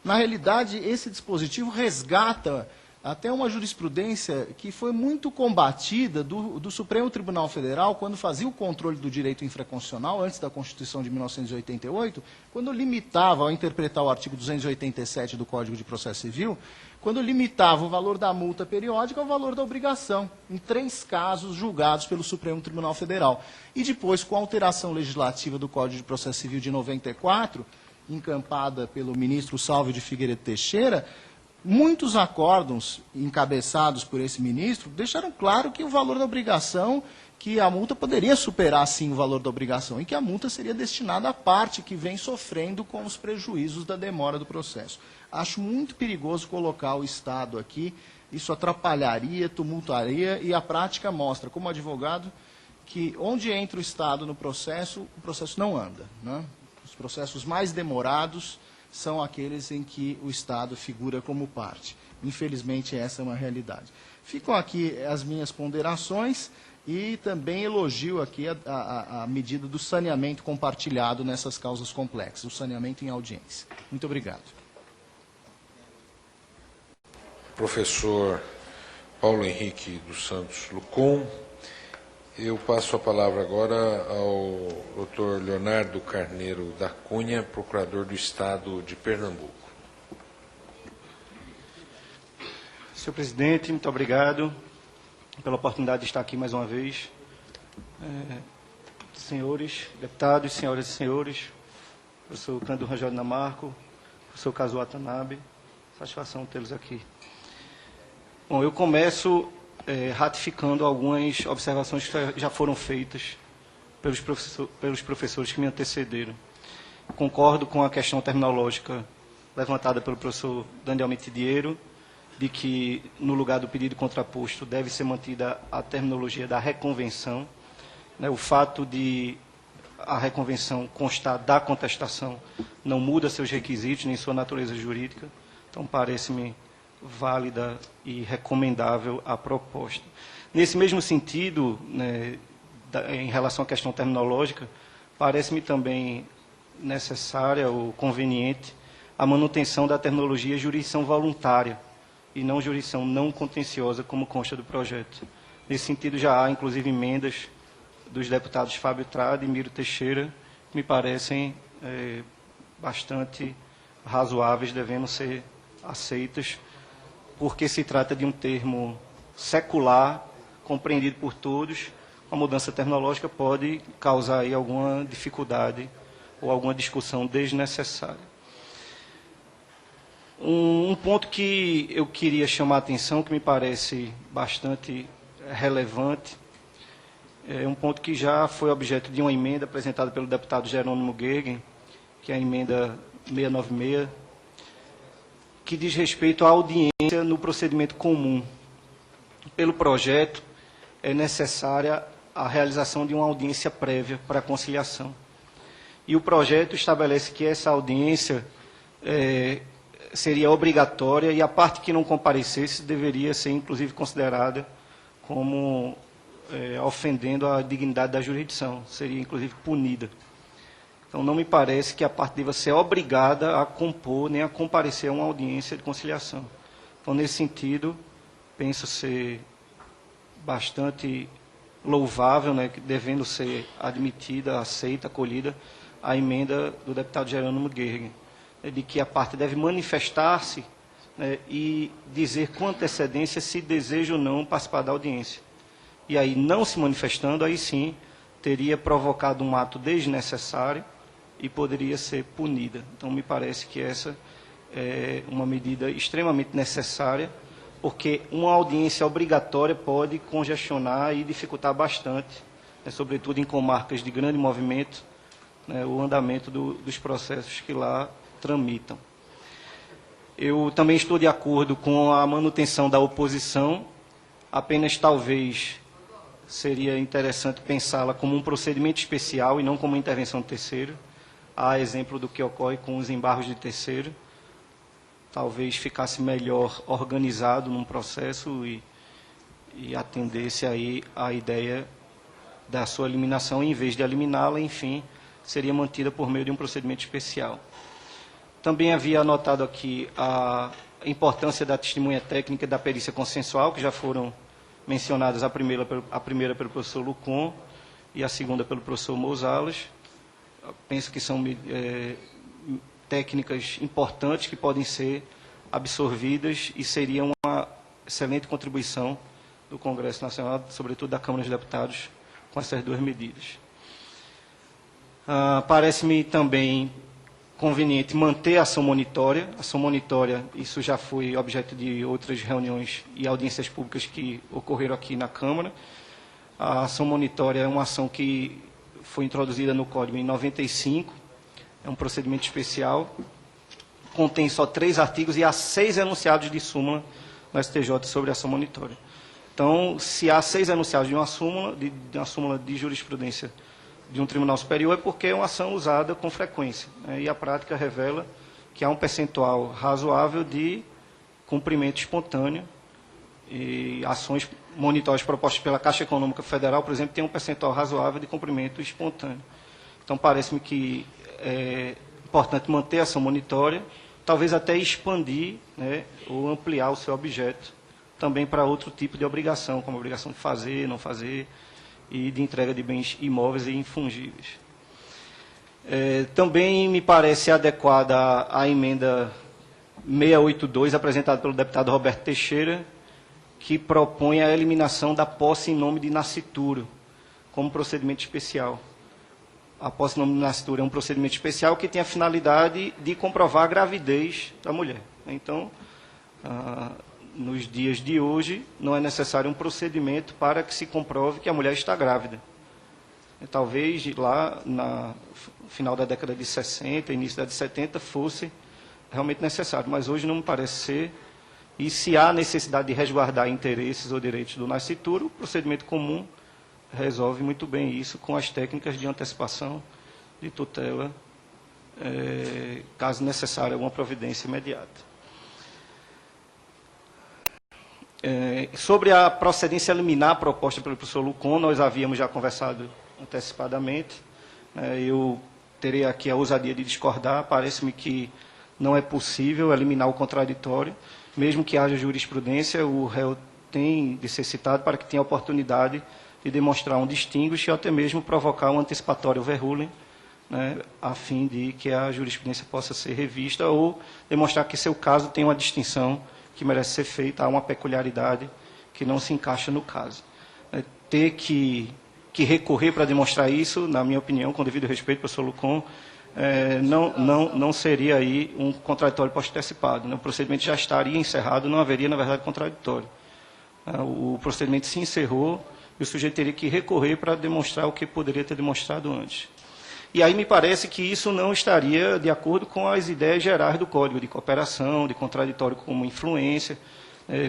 Speaker 8: Na realidade, esse dispositivo resgata até uma jurisprudência que foi muito combatida do Supremo Tribunal Federal, quando fazia o controle do direito infraconstitucional, antes da Constituição de 1988, quando limitava, ao interpretar o artigo 287 do Código de Processo Civil, quando limitava o valor da multa periódica ao valor da obrigação, em 3 casos julgados pelo Supremo Tribunal Federal. E depois, com a alteração legislativa do Código de Processo Civil de 94, encampada pelo ministro Salvio de Figueiredo Teixeira, muitos acórdãos encabeçados por esse ministro deixaram claro que o valor da obrigação, que a multa poderia superar, sim, o valor da obrigação, e que a multa seria destinada à parte que vem sofrendo com os prejuízos da demora do processo. Acho muito perigoso colocar o Estado aqui, isso atrapalharia, tumultuaria, e a prática mostra, como advogado, que onde entra o Estado no processo, o processo não anda, né? Os processos mais demorados são aqueles em que o Estado figura como parte. Infelizmente, essa é uma realidade. Ficam aqui as minhas ponderações e também elogio aqui a medida do saneamento compartilhado nessas causas complexas, o saneamento em audiência. Muito obrigado.
Speaker 7: Professor Paulo Henrique dos Santos Lucon. Eu passo a palavra agora ao Dr. Leonardo Carneiro da Cunha, procurador do Estado de Pernambuco.
Speaker 9: Senhor presidente, muito obrigado pela oportunidade de estar aqui mais uma vez. Senhores deputados, senhoras e senhores, professor Cândido Rangel Dinamarco, professor Kazuo Watanabe, satisfação tê-los aqui. Bom, eu começo ratificando algumas observações que já foram feitas pelos professores que me antecederam. Concordo com a questão terminológica levantada pelo professor Daniel Mitidiero, de que, no lugar do pedido contraposto, deve ser mantida a terminologia da reconvenção. O fato de a reconvenção constar da contestação não muda seus requisitos nem sua natureza jurídica, então parece-me válida e recomendável a proposta. Nesse mesmo sentido, em relação à questão terminológica, parece-me também necessária ou conveniente a manutenção da terminologia jurisdição voluntária e não jurisdição não contenciosa, como consta do projeto. Nesse sentido, já há, inclusive, emendas dos deputados Fábio Trade e Miro Teixeira, que me parecem bastante razoáveis, devendo ser aceitas, porque se trata de um termo secular, compreendido por todos. A mudança terminológica pode causar aí alguma dificuldade ou alguma discussão desnecessária. Um ponto que eu queria chamar a atenção, que me parece bastante relevante, é um ponto que já foi objeto de uma emenda apresentada pelo deputado Jerônimo Gergen, que é a emenda 696, que diz respeito à audiência no procedimento comum. Pelo projeto, é necessária a realização de uma audiência prévia para a conciliação. E o projeto estabelece que essa audiência seria obrigatória e a parte que não comparecesse deveria ser, inclusive, considerada como ofendendo a dignidade da jurisdição, seria, inclusive, punida. Então, não me parece que a parte deva ser obrigada a compor nem a comparecer a uma audiência de conciliação. Então, nesse sentido, penso ser bastante louvável, que devendo ser admitida, aceita, acolhida, a emenda do deputado Jerônimo Gergen, de que a parte deve manifestar-se e dizer com antecedência se deseja ou não participar da audiência. E aí, não se manifestando, aí sim, teria provocado um ato desnecessário e poderia ser punida. Então, me parece que essa é uma medida extremamente necessária, porque uma audiência obrigatória pode congestionar e dificultar bastante, né, sobretudo em comarcas de grande movimento, né, o andamento dos processos que lá tramitam. Eu também estou de acordo com a manutenção da oposição, apenas talvez seria interessante pensá-la como um procedimento especial e não como intervenção de terceiro, a exemplo do que ocorre com os embargos de terceiro. Talvez ficasse melhor organizado num processo e atendesse aí a ideia da sua eliminação, em vez de eliminá-la, enfim, seria mantida por meio de um procedimento especial. Também havia anotado aqui a importância da testemunha técnica e da perícia consensual, que já foram mencionadas, a primeira pelo professor Lucon e a segunda pelo professor Mousalas. Penso que são técnicas importantes que podem ser absorvidas e seria uma excelente contribuição do Congresso Nacional, sobretudo da Câmara dos Deputados, com essas duas medidas. Parece-me também conveniente manter a ação monitória. A ação monitória, isso já foi objeto de outras reuniões e audiências públicas que ocorreram aqui na Câmara. A ação monitória é uma ação que foi introduzida no Código em 95, é um procedimento especial, contém só 3 artigos e há 6 enunciados de súmula no STJ sobre a ação monitória. Então, se há 6 enunciados de uma súmula de jurisprudência de um tribunal superior, é porque é uma ação usada com frequência, né? E a prática revela que há um percentual razoável de cumprimento espontâneo, e ações monitórias propostas pela Caixa Econômica Federal, por exemplo, tem um percentual razoável de cumprimento espontâneo. Então, parece-me que é importante manter a ação monitória, talvez até expandir, né, ou ampliar o seu objeto também para outro tipo de obrigação, como a obrigação de fazer, não fazer, e de entrega de bens imóveis e infungíveis. Também me parece adequada a emenda 682, apresentada pelo deputado Roberto Teixeira, que propõe a eliminação da posse em nome de nascituro, como procedimento especial. A posse em nome de nascituro é um procedimento especial que tem a finalidade de comprovar a gravidez da mulher. Então, nos dias de hoje, não é necessário um procedimento para que se comprove que a mulher está grávida. Talvez lá, no final da década de 60, início da de 70, fosse realmente necessário, mas hoje não me parece ser. E se há necessidade de resguardar interesses ou direitos do nascituro, o procedimento comum resolve muito bem isso com as técnicas de antecipação, de tutela, caso necessária alguma providência imediata. Sobre a procedência liminar proposta pelo professor Lucon, nós havíamos já conversado antecipadamente. Eu terei aqui a ousadia de discordar. Parece-me que não é possível eliminar o contraditório, mesmo que haja jurisprudência, o réu tem de ser citado para que tenha a oportunidade de demonstrar um distinguish ou até mesmo provocar um antecipatório overruling, né, a fim de que a jurisprudência possa ser revista ou demonstrar que seu caso tem uma distinção que merece ser feita, há uma peculiaridade que não se encaixa no caso. Ter que recorrer para demonstrar isso, na minha opinião, com devido respeito, professor Lucon, não seria aí um contraditório pós-antecipado, né? O procedimento já estaria encerrado, não haveria, na verdade, contraditório. O procedimento se encerrou e o sujeito teria que recorrer para demonstrar o que poderia ter demonstrado antes. E aí me parece que isso não estaria de acordo com as ideias gerais do Código de cooperação, de contraditório como influência,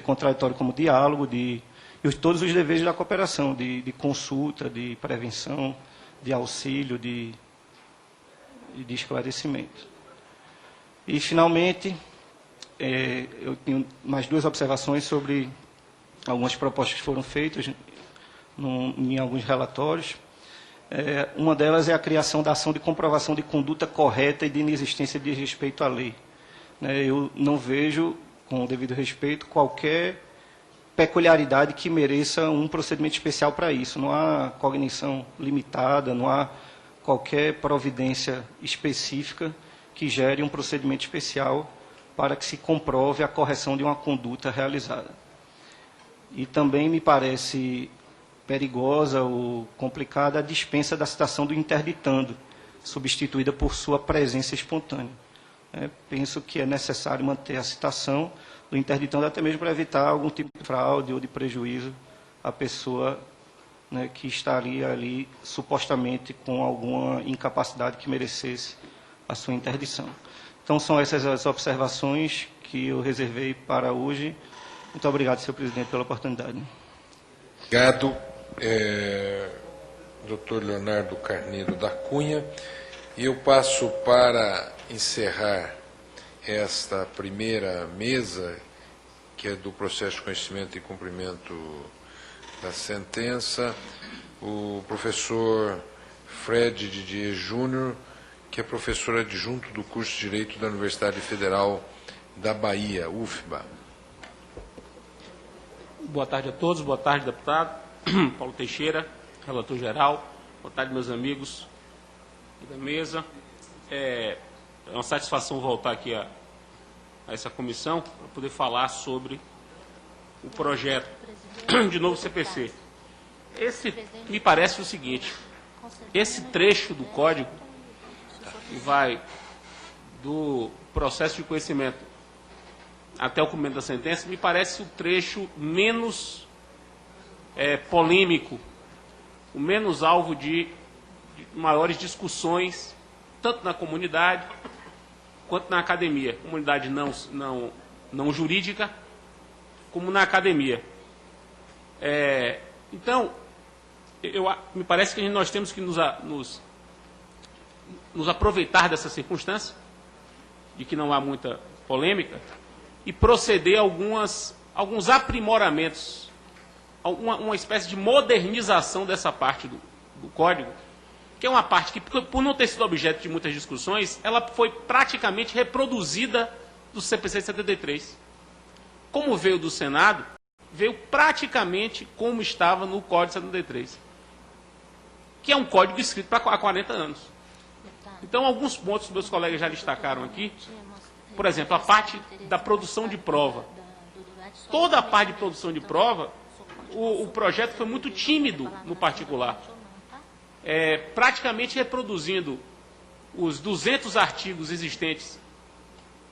Speaker 9: contraditório como diálogo, e todos os deveres da cooperação, de consulta, de prevenção, de auxílio, de esclarecimento. E, finalmente, eu tenho mais 2 observações sobre algumas propostas que foram feitas em alguns relatórios. Uma delas é a criação da ação de comprovação de conduta correta e de inexistência de respeito à lei. Eu não vejo, com o devido respeito, qualquer peculiaridade que mereça um procedimento especial para isso. Não há cognição limitada, não há qualquer providência específica que gere um procedimento especial para que se comprove a correção de uma conduta realizada. E também me parece perigosa ou complicada a dispensa da citação do interditando, substituída por sua presença espontânea. Penso que é necessário manter a citação do interditando, até mesmo para evitar algum tipo de fraude ou de prejuízo à pessoa, né, que estaria ali supostamente com alguma incapacidade que merecesse a sua interdição. Então, são essas as observações que eu reservei para hoje. Muito obrigado, senhor presidente, pela oportunidade.
Speaker 7: Obrigado, Dr. Leonardo Carneiro da Cunha. E eu passo para encerrar esta primeira mesa, que é do processo de conhecimento e cumprimento da sentença, o professor Fred Didier Júnior, que é professor adjunto do curso de Direito da Universidade Federal da Bahia, UFBA.
Speaker 10: Boa tarde a todos, boa tarde, deputado Paulo Teixeira, relator geral, boa tarde, meus amigos da mesa. É uma satisfação voltar aqui a essa comissão para poder falar sobre o projeto de novo CPC. Esse me parece o seguinte: esse trecho do código que vai do processo de conhecimento até o cumprimento da sentença, me parece o trecho menos polêmico, o menos alvo de maiores discussões, tanto na comunidade quanto na academia. Comunidade não jurídica, como na academia. Então, me parece que nós temos que nos aproveitar dessa circunstância, de que não há muita polêmica, e proceder a alguns aprimoramentos, uma espécie de modernização dessa parte do código, que é uma parte que, por não ter sido objeto de muitas discussões, ela foi praticamente reproduzida do CPC de 73. Como veio do Senado, veio praticamente como estava no Código de 73, que é um código escrito há 40 anos. Então, alguns pontos que meus colegas já destacaram aqui, por exemplo, a parte da produção de prova. Toda a parte de produção de prova, o projeto foi muito tímido no particular, praticamente reproduzindo os 200 artigos existentes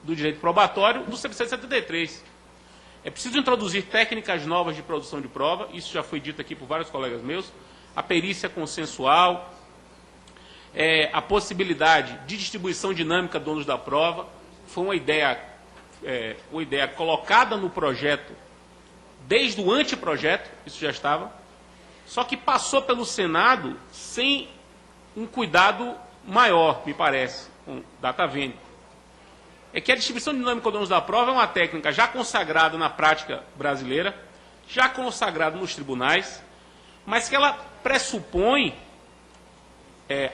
Speaker 10: do direito probatório do CPC de 73. É preciso introduzir técnicas novas de produção de prova, isso já foi dito aqui por vários colegas meus, a perícia consensual, a possibilidade de distribuição dinâmica de ônus da prova. Foi uma ideia colocada no projeto desde o anteprojeto, isso já estava, só que passou pelo Senado sem um cuidado maior, me parece, com data vênia. É que a distribuição dinâmica de ônus da prova é uma técnica já consagrada na prática brasileira, já consagrada nos tribunais, mas que ela pressupõe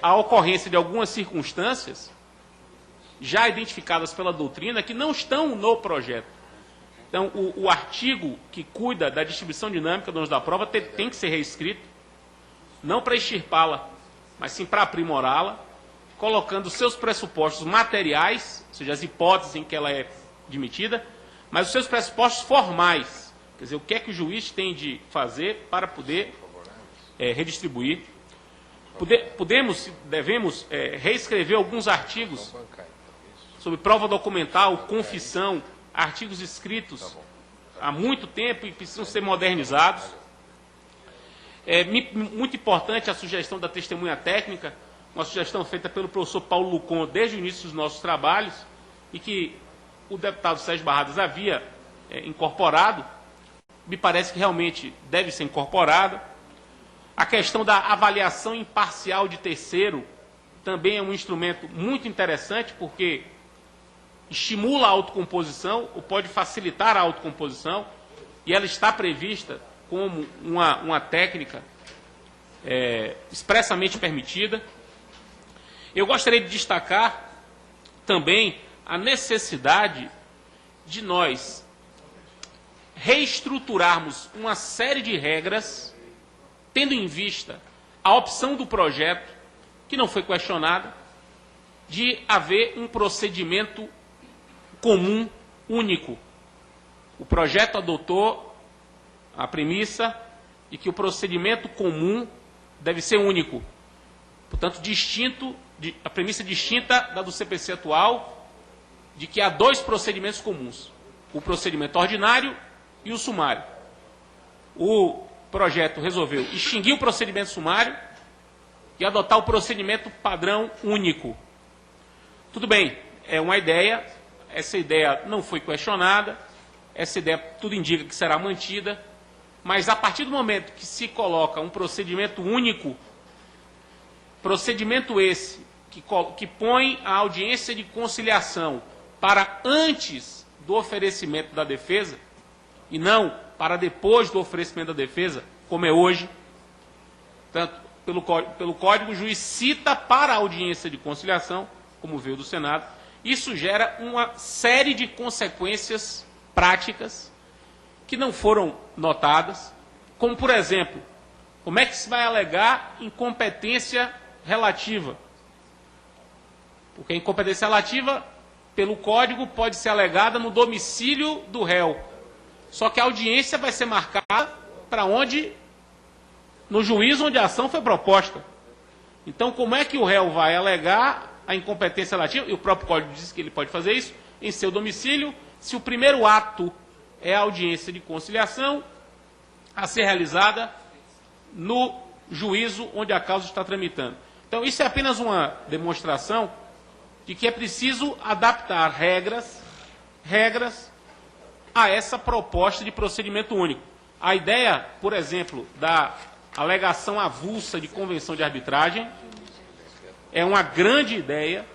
Speaker 10: a ocorrência de algumas circunstâncias já identificadas pela doutrina que não estão no projeto. Então, o artigo que cuida da distribuição dinâmica do ônus da prova tem que ser reescrito, não para extirpá-la, mas sim para aprimorá-la, colocando seus pressupostos materiais, ou seja, as hipóteses em que ela é admitida, mas os seus pressupostos formais, quer dizer, o que é que o juiz tem de fazer para poder redistribuir. Devemos reescrever alguns artigos sobre prova documental, confissão, artigos escritos há muito tempo e precisam ser modernizados. Muito importante a sugestão da testemunha técnica, uma sugestão feita pelo professor Paulo Lucon desde o início dos nossos trabalhos e que o deputado Sérgio Barradas havia incorporado. Me parece que realmente deve ser incorporada. A questão da avaliação imparcial de terceiro também é um instrumento muito interessante, porque estimula a autocomposição, ou pode facilitar a autocomposição, e ela está prevista como uma técnica expressamente permitida. Eu gostaria de destacar também a necessidade de nós reestruturarmos uma série de regras, tendo em vista a opção do projeto, que não foi questionada, de haver um procedimento comum, único. O projeto adotou a premissa e que o procedimento comum deve ser único. Portanto, a premissa distinta da do CPC atual, de que há dois procedimentos comuns, o procedimento ordinário e o sumário. O projeto resolveu extinguir o procedimento sumário e adotar o procedimento padrão único. Tudo bem, é uma ideia, essa ideia não foi questionada, essa ideia tudo indica que será mantida, mas a partir do momento que se coloca um procedimento único, procedimento esse que põe a audiência de conciliação para antes do oferecimento da defesa, e não para depois do oferecimento da defesa, como é hoje, tanto pelo Código, o juiz cita para a audiência de conciliação, como veio do Senado. Isso gera uma série de consequências práticas que não foram notadas, como, por exemplo, como é que se vai alegar incompetência relativa? Porque a incompetência relativa, pelo Código, pode ser alegada no domicílio do réu. Só que a audiência vai ser marcada para onde? No juízo onde a ação foi proposta. Então, como é que o réu vai alegar a incompetência relativa? E o próprio Código diz que ele pode fazer isso em seu domicílio, se o primeiro ato é a audiência de conciliação a ser realizada no juízo onde a causa está tramitando. Então, isso é apenas uma demonstração de que é preciso adaptar regras a essa proposta de procedimento único. A ideia, por exemplo, da alegação avulsa de convenção de arbitragem é uma grande ideia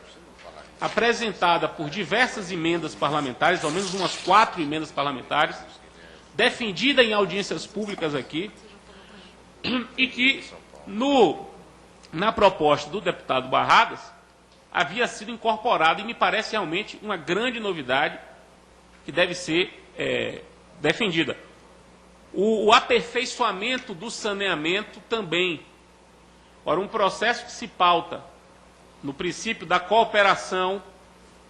Speaker 10: apresentada por diversas emendas parlamentares, ao menos umas 4 emendas parlamentares, defendida em audiências públicas aqui, e que na proposta do deputado Barradas havia sido incorporada, e me parece realmente uma grande novidade que deve ser defendida. O aperfeiçoamento do saneamento também. Ora, um processo que se pauta no princípio da cooperação,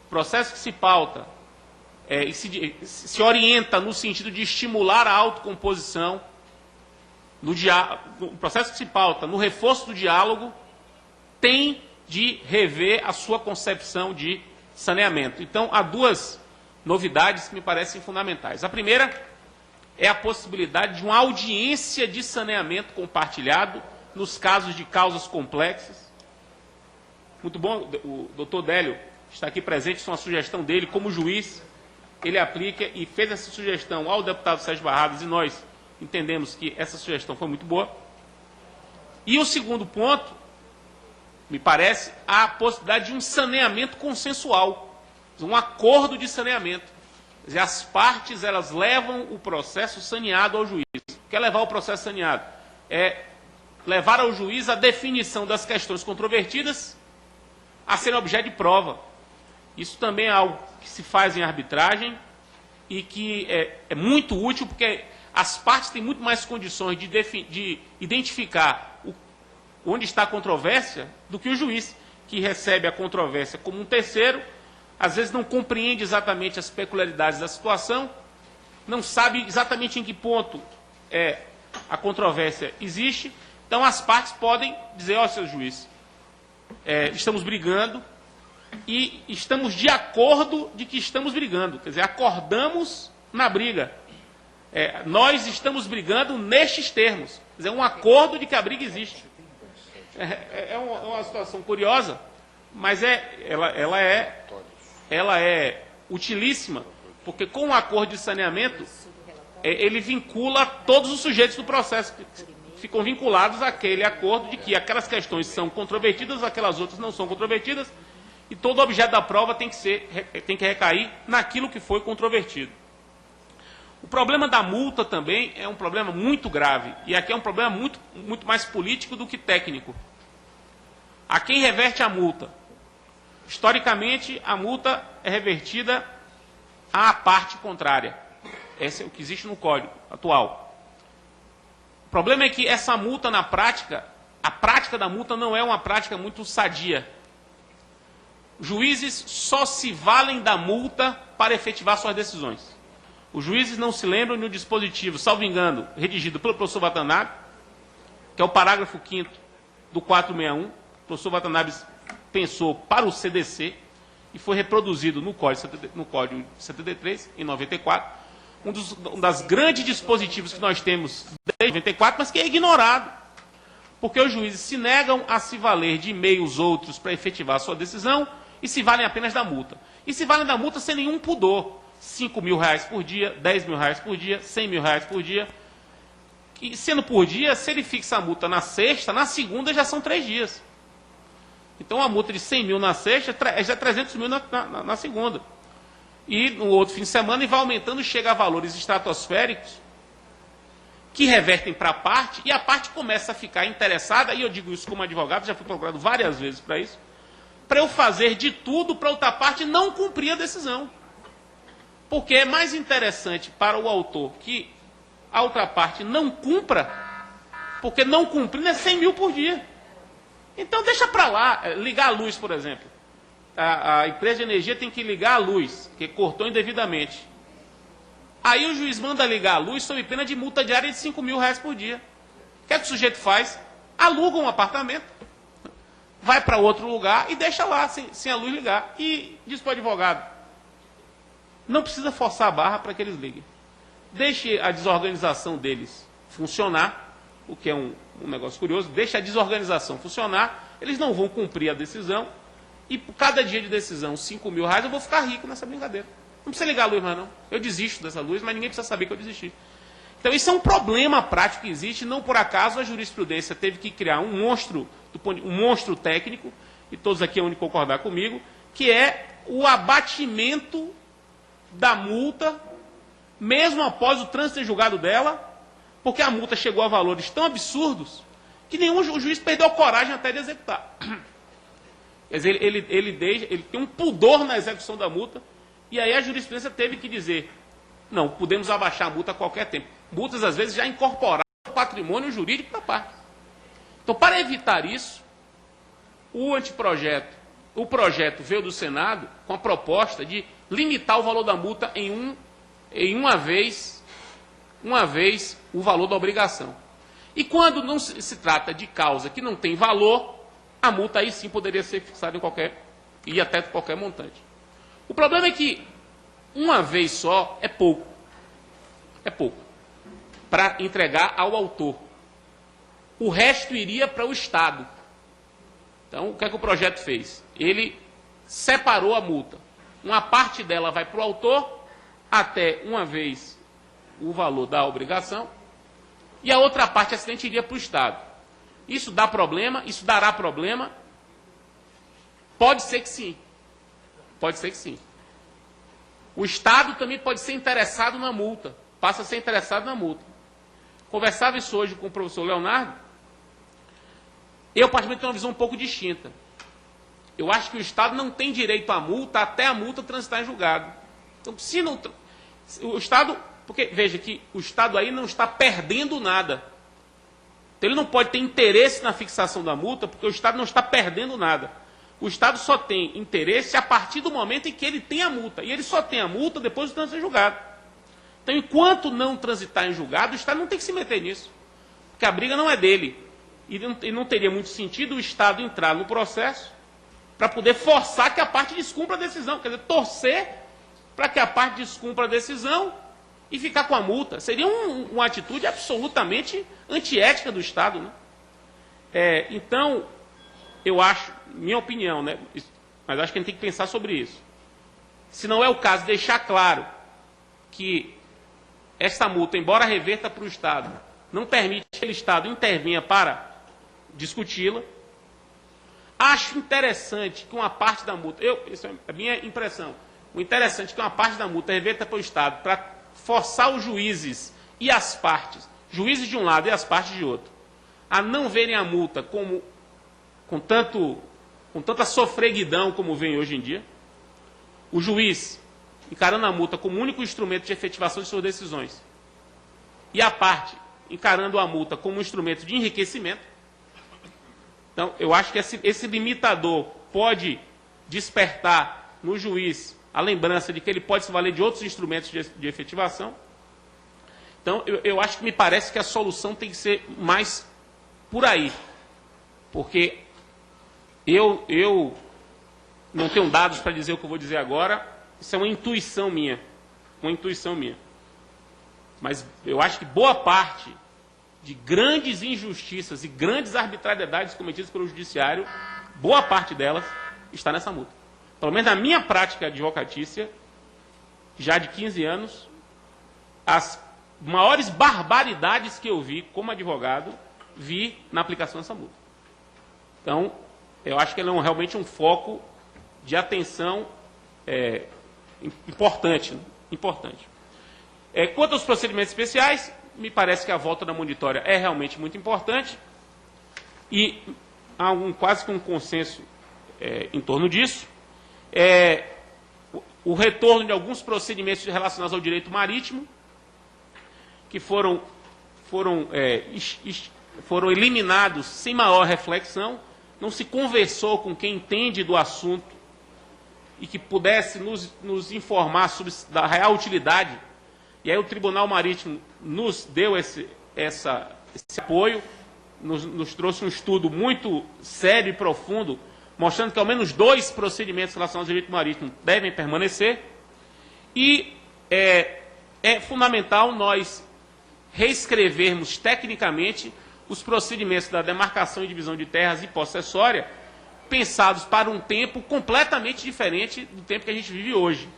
Speaker 10: processo que se pauta e se orienta no sentido de estimular a autocomposição, no processo que se pauta no reforço do diálogo, tem de rever a sua concepção de saneamento. Então, há duas novidades que me parecem fundamentais. A primeira é a possibilidade de uma audiência de saneamento compartilhado nos casos de causas complexas. Muito bom, o doutor Délio está aqui presente, isso é uma sugestão dele, como juiz, ele aplica e fez essa sugestão ao deputado Sérgio Barradas, e nós entendemos que essa sugestão foi muito boa. E o segundo ponto, me parece, a possibilidade de um saneamento consensual, um acordo de saneamento. Quer dizer, as partes, elas levam o processo saneado ao juiz. O que é levar o processo saneado? É levar ao juiz a definição das questões controvertidas a serem objeto de prova. Isso também é algo que se faz em arbitragem e que é muito útil, porque as partes têm muito mais condições de identificar onde está a controvérsia do que o juiz, que recebe a controvérsia como um terceiro, às vezes não compreende exatamente as peculiaridades da situação, não sabe exatamente em que ponto a controvérsia existe. Então, as partes podem dizer, ó, seu juiz, estamos brigando e estamos de acordo de que estamos brigando. Quer dizer, acordamos na briga. Nós estamos brigando nestes termos. Quer dizer, um acordo de que a briga existe. É uma situação curiosa, mas ela é utilíssima, porque com o acordo de saneamento, ele vincula todos os sujeitos do processo, ficam vinculados àquele acordo de que aquelas questões são controvertidas, aquelas outras não são controvertidas, e todo objeto da prova tem que recair naquilo que foi controvertido. O problema da multa também é um problema muito grave, e aqui é um problema muito, muito mais político do que técnico. A quem reverte a multa? Historicamente, a multa é revertida à parte contrária. Esse é o que existe no Código atual. O problema é que essa multa, na prática, a prática da multa não é uma prática muito sadia. Juízes só se valem da multa para efetivar suas decisões. Os juízes não se lembram de um dispositivo, salvo engano, redigido pelo professor Watanabe, que é o parágrafo 5º do 461. O professor Watanabe pensou para o CDC e foi reproduzido no Código 73, em 94. Um das grandes dispositivos que nós temos desde 94, mas que é ignorado. Porque os juízes se negam a se valer de meios outros para efetivar a sua decisão e se valem apenas da multa. E se valem da multa sem nenhum pudor. R$5.000 por dia, R$10.000 por dia, R$100.000 por dia. E sendo por dia, se ele fixa a multa na sexta, na segunda já são 3 dias. Então a multa de 100 mil na sexta já é 300 mil na segunda. E no outro fim de semana e vai aumentando, chega a valores estratosféricos que revertem para a parte, e a parte começa a ficar interessada, e eu digo isso como advogado, já fui procurado várias vezes para isso, para eu fazer de tudo para a outra parte não cumprir a decisão. Porque é mais interessante para o autor que a outra parte não cumpra, porque não cumprindo é 100 mil por dia. Então deixa para lá, ligar a luz, por exemplo. A empresa de energia tem que ligar a luz, que cortou indevidamente. Aí o juiz manda ligar a luz sob pena de multa diária de R$5.000 por dia. O que é que o sujeito faz? Aluga um apartamento, vai para outro lugar e deixa lá, sem a luz ligar. E diz para o advogado, não precisa forçar a barra para que eles liguem. Deixe a desorganização deles funcionar, o que é um negócio curioso, deixe a desorganização funcionar, eles não vão cumprir a decisão, e por cada dia de decisão, R$5.000, eu vou ficar rico nessa brincadeira. Não precisa ligar a luz mais não. Eu desisto dessa luz, mas ninguém precisa saber que eu desisti. Então isso é um problema prático que existe, não por acaso a jurisprudência teve que criar um monstro técnico, e todos aqui vão concordar comigo, que é o abatimento da multa, mesmo após o trânsito em julgado dela, porque a multa chegou a valores tão absurdos que nenhum juiz perdeu a coragem até de executar. Quer dizer, ele tem um pudor na execução da multa, e aí a jurisprudência teve que dizer, não, podemos abaixar a multa a qualquer tempo. Multas, às vezes, já incorporadas no patrimônio jurídico da parte. Então, para evitar isso, o projeto veio do Senado com a proposta de limitar o valor da multa em uma vez o valor da obrigação. E quando não se trata de causa que não tem valor, a multa aí sim poderia ser fixada e até qualquer montante. O problema é que uma vez só é pouco. É pouco. Para entregar ao autor. O resto iria para o Estado. Então, o que é que o projeto fez? Ele separou a multa. Uma parte dela vai para o autor, até uma vez o valor da obrigação, e a outra parte acidente iria para o Estado. Isso dá problema? Isso dará problema? Pode ser que sim. Pode ser que sim. O Estado também pode ser interessado na multa. Passa a ser interessado na multa. Conversava isso hoje com o professor Leonardo. Eu, particularmente, tenho uma visão um pouco distinta. Eu acho que o Estado não tem direito à multa até a multa transitar em julgado. Então, se não... O Estado... Porque, veja que o Estado aí não está perdendo nada. Então, ele não pode ter interesse na fixação da multa, porque o Estado não está perdendo nada. O Estado só tem interesse a partir do momento em que ele tem a multa. E ele só tem a multa depois do trânsito em julgado. Então, enquanto não transitar em julgado, o Estado não tem que se meter nisso. Porque a briga não é dele. E não teria muito sentido o Estado entrar no processo para poder forçar que a parte descumpra a decisão. Quer dizer, torcer para que a parte descumpra a decisão e ficar com a multa. Seria uma atitude absolutamente antiética do Estado. Né? Então, eu acho, minha opinião, né, mas acho que a gente tem que pensar sobre isso. Se não é o caso, deixar claro que esta multa, embora reverta para o Estado, não permite que o Estado intervenha para discuti-la. Acho interessante que uma parte da multa, isso é a minha impressão, o interessante é que uma parte da multa reverta para o Estado para forçar os juízes e as partes, juízes de um lado e as partes de outro, a não verem a multa como com tanta sofreguidão como vem hoje em dia. O juiz encarando a multa como único instrumento de efetivação de suas decisões. E a parte encarando a multa como um instrumento de enriquecimento. Então, eu acho que esse limitador pode despertar no juiz a lembrança de que ele pode se valer de outros instrumentos de efetivação. Então, eu acho que me parece que a solução tem que ser mais por aí. Porque eu não tenho dados para dizer o que eu vou dizer agora, isso é uma intuição minha. Mas eu acho que boa parte de grandes injustiças e grandes arbitrariedades cometidas pelo judiciário, boa parte delas está nessa multa. Pelo menos na minha prática advocatícia, já de 15 anos, as maiores barbaridades que eu vi como advogado, vi na aplicação dessa multa. Então, eu acho que ela é realmente um foco de atenção importante. Quanto aos procedimentos especiais, me parece que a volta da monitória é realmente muito importante e há quase que um consenso em torno disso. O retorno de alguns procedimentos relacionados ao direito marítimo, que foram eliminados sem maior reflexão, não se conversou com quem entende do assunto e que pudesse nos informar sobre a real utilidade. E aí o Tribunal Marítimo nos deu esse apoio, nos trouxe um estudo muito sério e profundo, mostrando que ao menos 2 procedimentos relacionados ao direito marítimo devem permanecer. E é fundamental nós reescrevermos tecnicamente os procedimentos da demarcação e divisão de terras e possessória, pensados para um tempo completamente diferente do tempo que a gente vive hoje.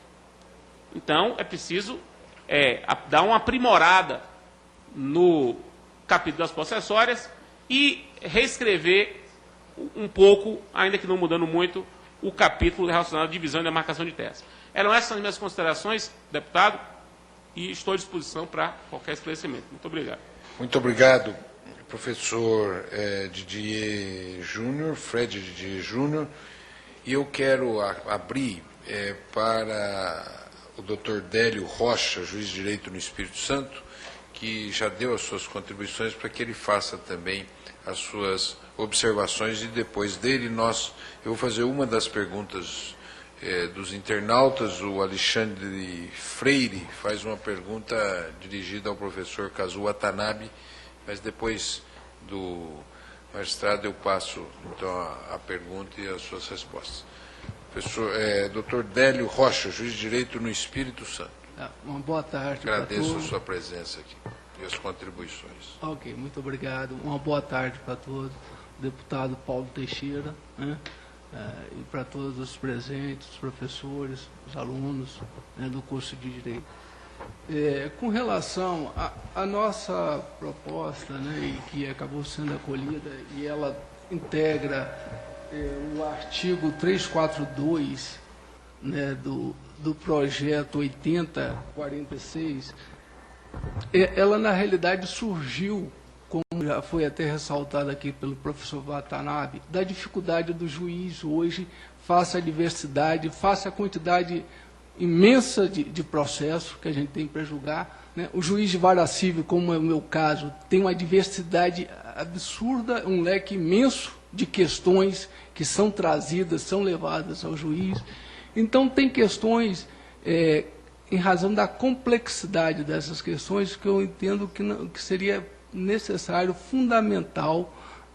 Speaker 10: Então, é preciso dar uma aprimorada no capítulo das possessórias e reescrever um pouco, ainda que não mudando muito, o capítulo relacionado à divisão e demarcação de terras. Eram essas as minhas considerações, deputado, e estou à disposição para qualquer esclarecimento. Muito obrigado.
Speaker 7: Muito obrigado, professor Didier Júnior, Fred Didier Júnior. E eu quero abrir para o doutor Délio Rocha, juiz de direito no Espírito Santo, que já deu as suas contribuições, para que ele faça também as suas observações, e depois dele eu vou fazer uma das perguntas dos internautas. O Alexandre Freire faz uma pergunta dirigida ao professor Kazuo Watanabe, mas depois do magistrado eu passo então a pergunta e as suas respostas. Dr. Délio Rocha, juiz de direito no Espírito Santo.
Speaker 11: Uma boa tarde.
Speaker 7: Agradeço a sua presença aqui e as contribuições.
Speaker 11: Ok, muito obrigado. Uma boa tarde para todos. Deputado Paulo Teixeira, né? E para todos os presentes, os professores, os alunos, né, do curso de Direito. Com relação à nossa proposta, né, e que acabou sendo acolhida, e ela integra o artigo 342, né, do projeto 8046, ela na realidade surgiu, como já foi até ressaltado aqui pelo professor Watanabe, da dificuldade do juiz hoje, face à diversidade, face à quantidade imensa de processos que a gente tem para julgar, né? O juiz de vara civil, como é o meu caso, tem uma diversidade absurda, um leque imenso de questões que são trazidas, são levadas ao juiz. Então, tem questões, em razão da complexidade dessas questões, que eu entendo que seria necessário, fundamental,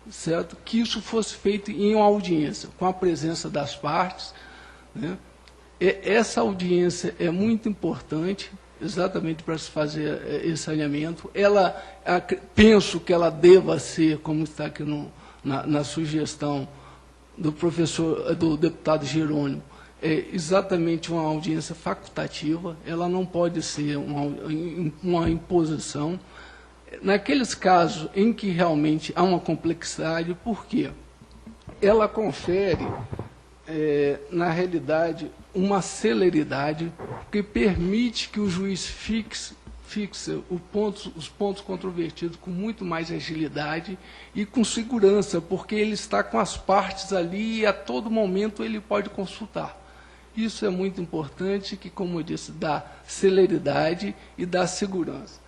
Speaker 11: certo, que isso fosse feito em uma audiência, com a presença das partes, né? Essa audiência é muito importante, exatamente para se fazer esse alinhamento. Penso que ela deva ser, como está aqui na sugestão do deputado Jerônimo, exatamente uma audiência facultativa, ela não pode ser uma imposição. Naqueles casos em que realmente há uma complexidade, por quê? Ela confere, na realidade, uma celeridade que permite que o juiz fixe os pontos controvertidos com muito mais agilidade e com segurança, porque ele está com as partes ali e a todo momento ele pode consultar. Isso é muito importante, que, como eu disse, dá celeridade e dá segurança.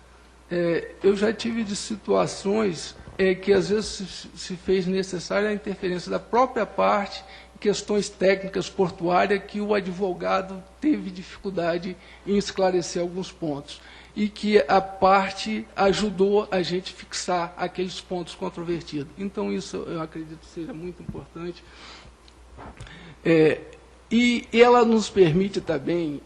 Speaker 11: Eu já tive de situações que às vezes se fez necessária a interferência da própria parte questões técnicas portuárias que o advogado teve dificuldade em esclarecer alguns pontos e que a parte ajudou a gente fixar aqueles pontos controvertidos. Então, isso eu acredito que seja muito importante. E ela nos permite também,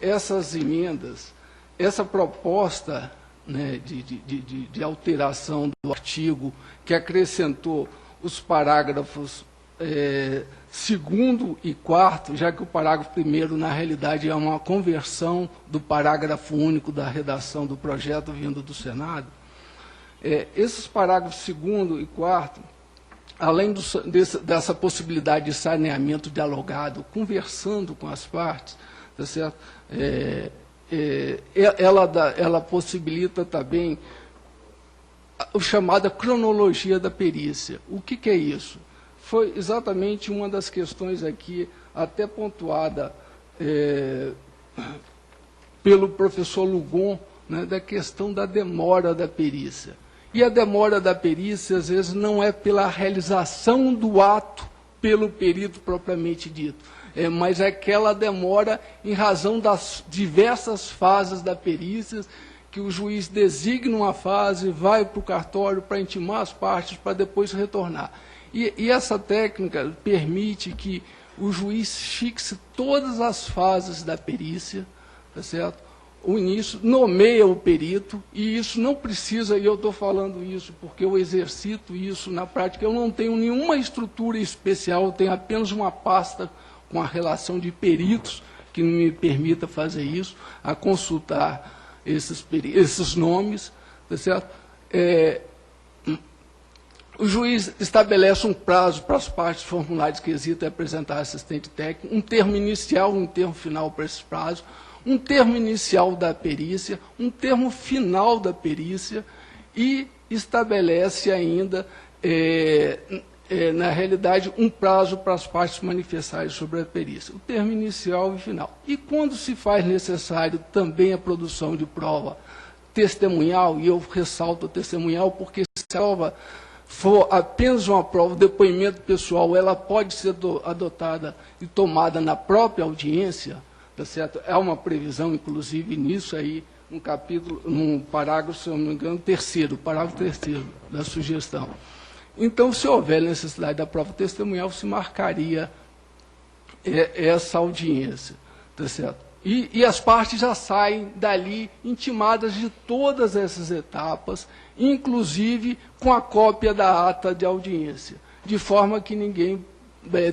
Speaker 11: essas emendas, essa proposta, né, de alteração do artigo, que acrescentou os parágrafos 2º e 4º, já que o parágrafo 1º, na realidade, é uma conversão do parágrafo único da redação do projeto vindo do Senado. Esses parágrafos 2º e 4º, além dessa possibilidade de saneamento dialogado, conversando com as partes, tá certo? Ela possibilita também a chamada cronologia da perícia. O que é isso? Foi exatamente uma das questões aqui, até pontuada pelo professor Lugon, né, da questão da demora da perícia. E a demora da perícia, às vezes, não é pela realização do ato pelo perito propriamente dito, mas é aquela demora em razão das diversas fases da perícia, que o juiz designa uma fase, vai para o cartório para intimar as partes, para depois retornar. E essa técnica permite que o juiz fixe todas as fases da perícia, tá certo? O início, nomeia o perito, e isso não precisa, e eu estou falando isso porque eu exercito isso na prática, eu não tenho nenhuma estrutura especial, eu tenho apenas uma pasta com a relação de peritos que me permita fazer isso, a consultar esses nomes, tá certo? O juiz estabelece um prazo para as partes formulárias que hesitam em apresentar assistente técnico, um termo inicial, um termo final para esse prazo, um termo inicial da perícia, um termo final da perícia e estabelece ainda, na realidade, um prazo para as partes manifestarem sobre a perícia, o termo inicial e final. E quando se faz necessário também a produção de prova testemunhal, e eu ressalto a testemunhal porque se a prova for apenas uma prova, depoimento pessoal, ela pode ser adotada e tomada na própria audiência, tá certo? É uma previsão, inclusive, nisso aí, um capítulo, num parágrafo, se eu não me engano, parágrafo terceiro da sugestão. Então, se houver necessidade da prova testemunhal, se marcaria essa audiência, tá certo? E as partes já saem dali intimadas de todas essas etapas, inclusive com a cópia da ata de audiência, de forma que ninguém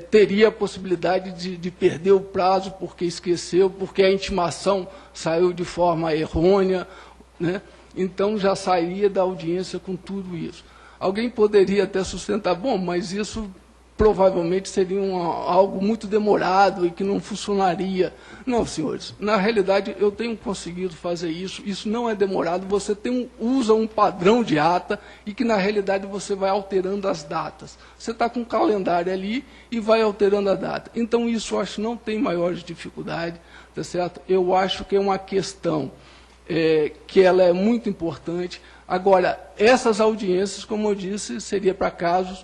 Speaker 11: teria a possibilidade de perder o prazo porque esqueceu, porque a intimação saiu de forma errônea, né? Então já sairia da audiência com tudo isso. Alguém poderia até sustentar, bom, mas isso provavelmente seria algo muito demorado e que não funcionaria. Não, senhores, na realidade eu tenho conseguido fazer isso não é demorado, você usa um padrão de ata e que na realidade você vai alterando as datas. Você está com um calendário ali e vai alterando a data. Então isso eu acho que não tem maiores dificuldade, tá certo? Eu acho que é uma questão que ela é muito importante. Agora, essas audiências, como eu disse, seria para casos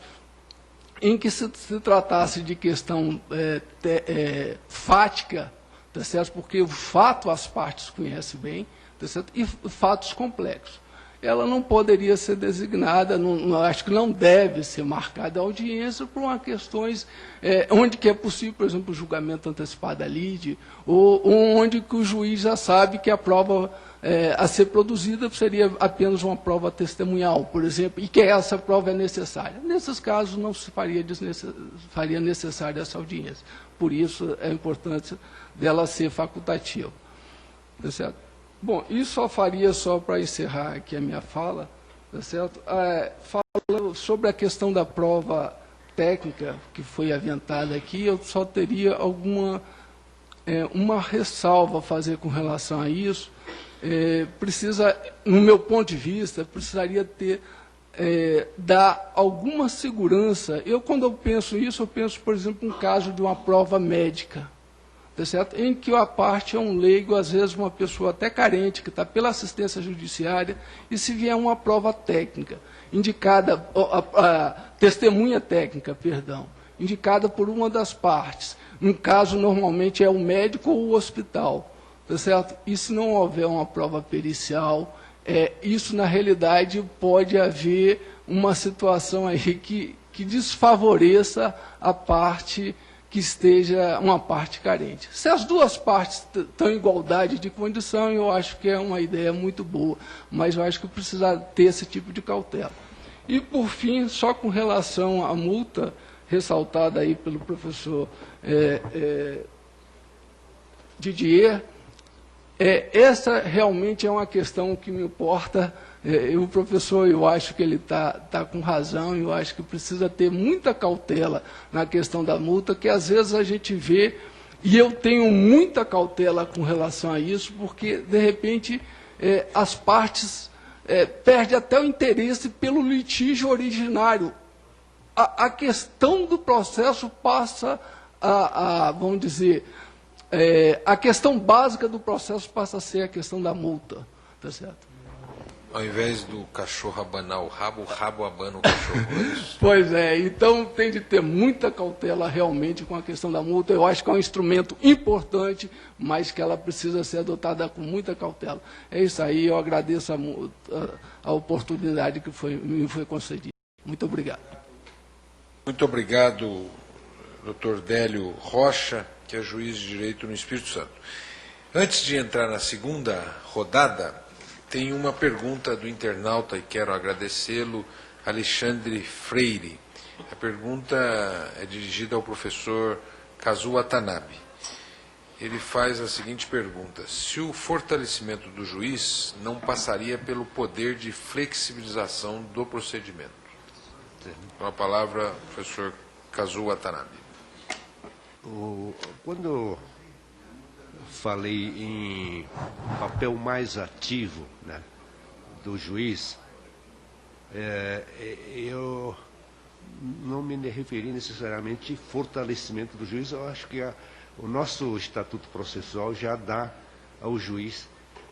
Speaker 11: em que se tratasse de questão fática, tá certo? Porque o fato as partes conhecem bem, tá certo? E fatos complexos. Ela não poderia ser designada, acho que não deve ser marcada a audiência por uma questões onde que é possível, por exemplo, o julgamento antecipado da lide, ou onde que o juiz já sabe que a prova a ser produzida seria apenas uma prova testemunhal, por exemplo, e que essa prova é necessária. Nesses casos, não se faria necessária essa audiência. Por isso, é importante dela ser facultativa. Tá certo? Bom, isso só faria, só para encerrar aqui a minha fala, tá certo? Falando sobre a questão da prova técnica que foi aventada aqui, eu só teria uma ressalva a fazer com relação a isso. No meu ponto de vista, precisaria dar alguma segurança. Quando eu penso isso, eu penso, por exemplo, um caso de uma prova médica, tá certo? Em que a parte é um leigo, às vezes uma pessoa até carente, que está pela assistência judiciária, e se vier uma prova técnica, indicada, testemunha técnica, perdão, indicada por uma das partes. No caso, normalmente é o médico ou o hospital, tá certo? E se não houver uma prova pericial, isso, na realidade, pode haver uma situação aí que desfavoreça a parte que esteja uma parte carente. Se as duas partes estão em igualdade de condição, eu acho que é uma ideia muito boa, mas eu acho que precisa ter esse tipo de cautela. E, por fim, só com relação à multa ressaltada aí pelo professor Didier, essa realmente é uma questão que me importa. O professor, eu acho que ele está com razão, eu acho que precisa ter muita cautela na questão da multa, que às vezes a gente vê, e eu tenho muita cautela com relação a isso, porque, de repente, as partes perdem até o interesse pelo litígio originário. A questão do processo passa vamos dizer, a questão básica do processo passa a ser a questão da multa, tá certo?
Speaker 7: Ao invés do cachorro abanar o rabo abana o cachorro.
Speaker 11: Pois é, então tem de ter muita cautela realmente com a questão da multa. Eu acho que é um instrumento importante, mas que ela precisa ser adotada com muita cautela. É isso aí, eu agradeço a oportunidade que me foi concedida. Muito obrigado.
Speaker 7: Muito obrigado, Dr. Délio Rocha, que é juiz de direito no Espírito Santo. Antes de entrar na segunda rodada, tem uma pergunta do internauta e quero agradecê-lo, Alexandre Freire. A pergunta é dirigida ao professor Kazuo Watanabe. Ele faz a seguinte pergunta: se o fortalecimento do juiz não passaria pelo poder de flexibilização do procedimento? Com a palavra, professor Kazuo Watanabe.
Speaker 4: Quando falei em papel mais ativo, né, do juiz, eu não me referi necessariamente a fortalecimento do juiz. Eu acho que o nosso Estatuto Processual já dá ao juiz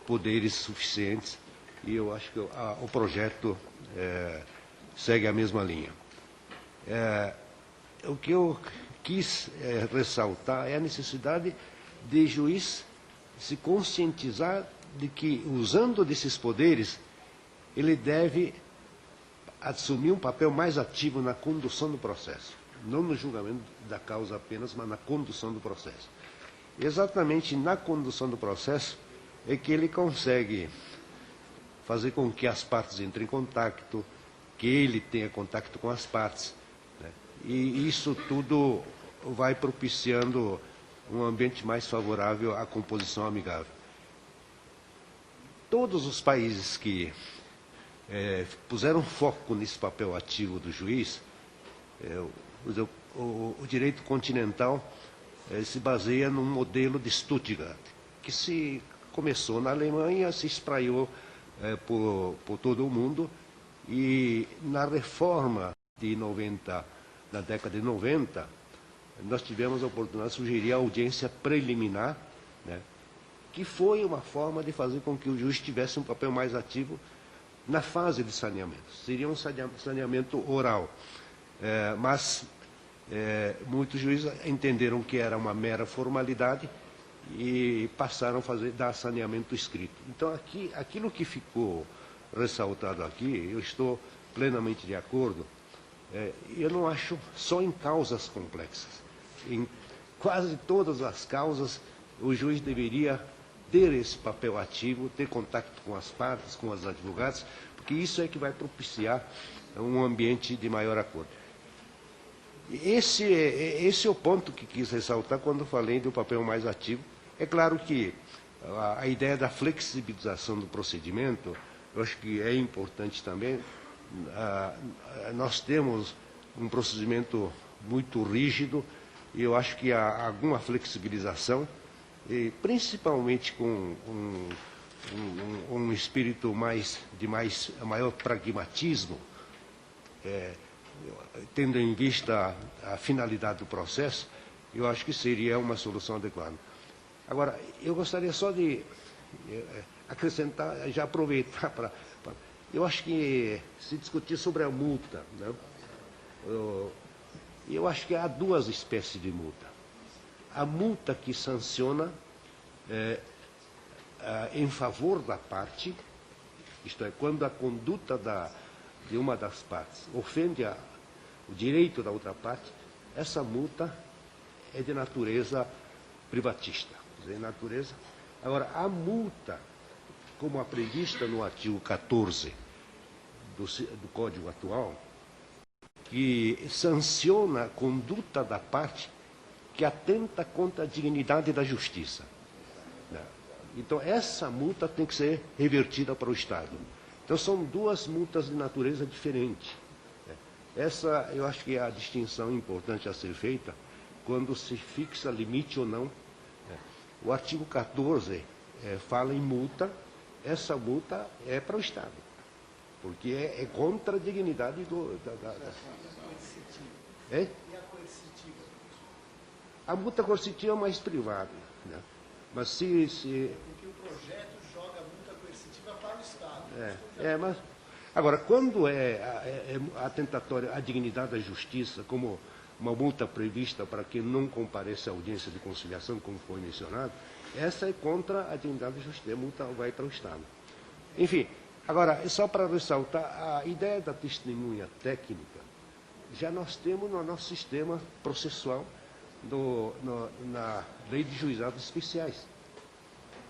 Speaker 4: poderes suficientes e eu acho que o projeto segue a mesma linha. O que eu quis ressaltar é a necessidade de juiz se conscientizar de que, usando desses poderes, ele deve assumir um papel mais ativo na condução do processo. Não no julgamento da causa apenas, mas na condução do processo. Exatamente na condução do processo é que ele consegue fazer com que as partes entrem em contato, que ele tenha contato com as partes, né? E isso tudo vai propiciando um ambiente mais favorável à composição amigável. Todos os países que puseram foco nesse papel ativo do juiz, o direito continental se baseia num modelo de Stuttgart, que se começou na Alemanha, se espraiou por todo o mundo, e na reforma da década de 90, nós tivemos a oportunidade de sugerir a audiência preliminar, né, que foi uma forma de fazer com que o juiz tivesse um papel mais ativo na fase de saneamento. Seria um saneamento oral, mas muitos juízes entenderam que era uma mera formalidade e passaram a dar saneamento escrito. Então, aquilo que ficou ressaltado aqui, eu estou plenamente de acordo. Eu não acho só em causas complexas. Em quase todas as causas, o juiz deveria ter esse papel ativo, ter contato com as partes, com os advogados, porque isso é que vai propiciar um ambiente de maior acordo. Esse é o ponto que quis ressaltar quando falei do papel mais ativo. É claro que a ideia da flexibilização do procedimento, eu acho que é importante também. Nós temos um procedimento muito rígido e eu acho que há alguma flexibilização, principalmente com um espírito de maior pragmatismo, tendo em vista a finalidade do processo, eu acho que seria uma solução adequada. Agora, eu gostaria só de acrescentar, já aproveitar para... Eu acho que se discutir sobre a multa, né? E eu acho que há duas espécies de multa. A multa que sanciona em favor da parte, isto é, quando a conduta de uma das partes ofende o direito da outra parte, essa multa é de natureza privatista. Quer dizer, natureza. Agora, a multa, como a prevista no artigo 14 do Código atual, que sanciona a conduta da parte que atenta contra a dignidade da justiça. Então, essa multa tem que ser revertida para o Estado. Então, são duas multas de natureza diferente. Essa, eu acho que é a distinção importante a ser feita quando se fixa limite ou não. O artigo 14 fala em multa, essa multa é para o Estado, porque é contra a dignidade É? A multa coercitiva é mais privada, né? Mas
Speaker 8: Porque o projeto joga a multa coercitiva para o Estado.
Speaker 4: Mas agora, quando atentatória à dignidade da justiça, como uma multa prevista para quem não comparece à audiência de conciliação, como foi mencionado, essa é contra a dignidade da justiça, a multa vai para o Estado. Enfim, agora, só para ressaltar, a ideia da testemunha técnica, já nós temos no nosso sistema processual, na lei de juizados especiais.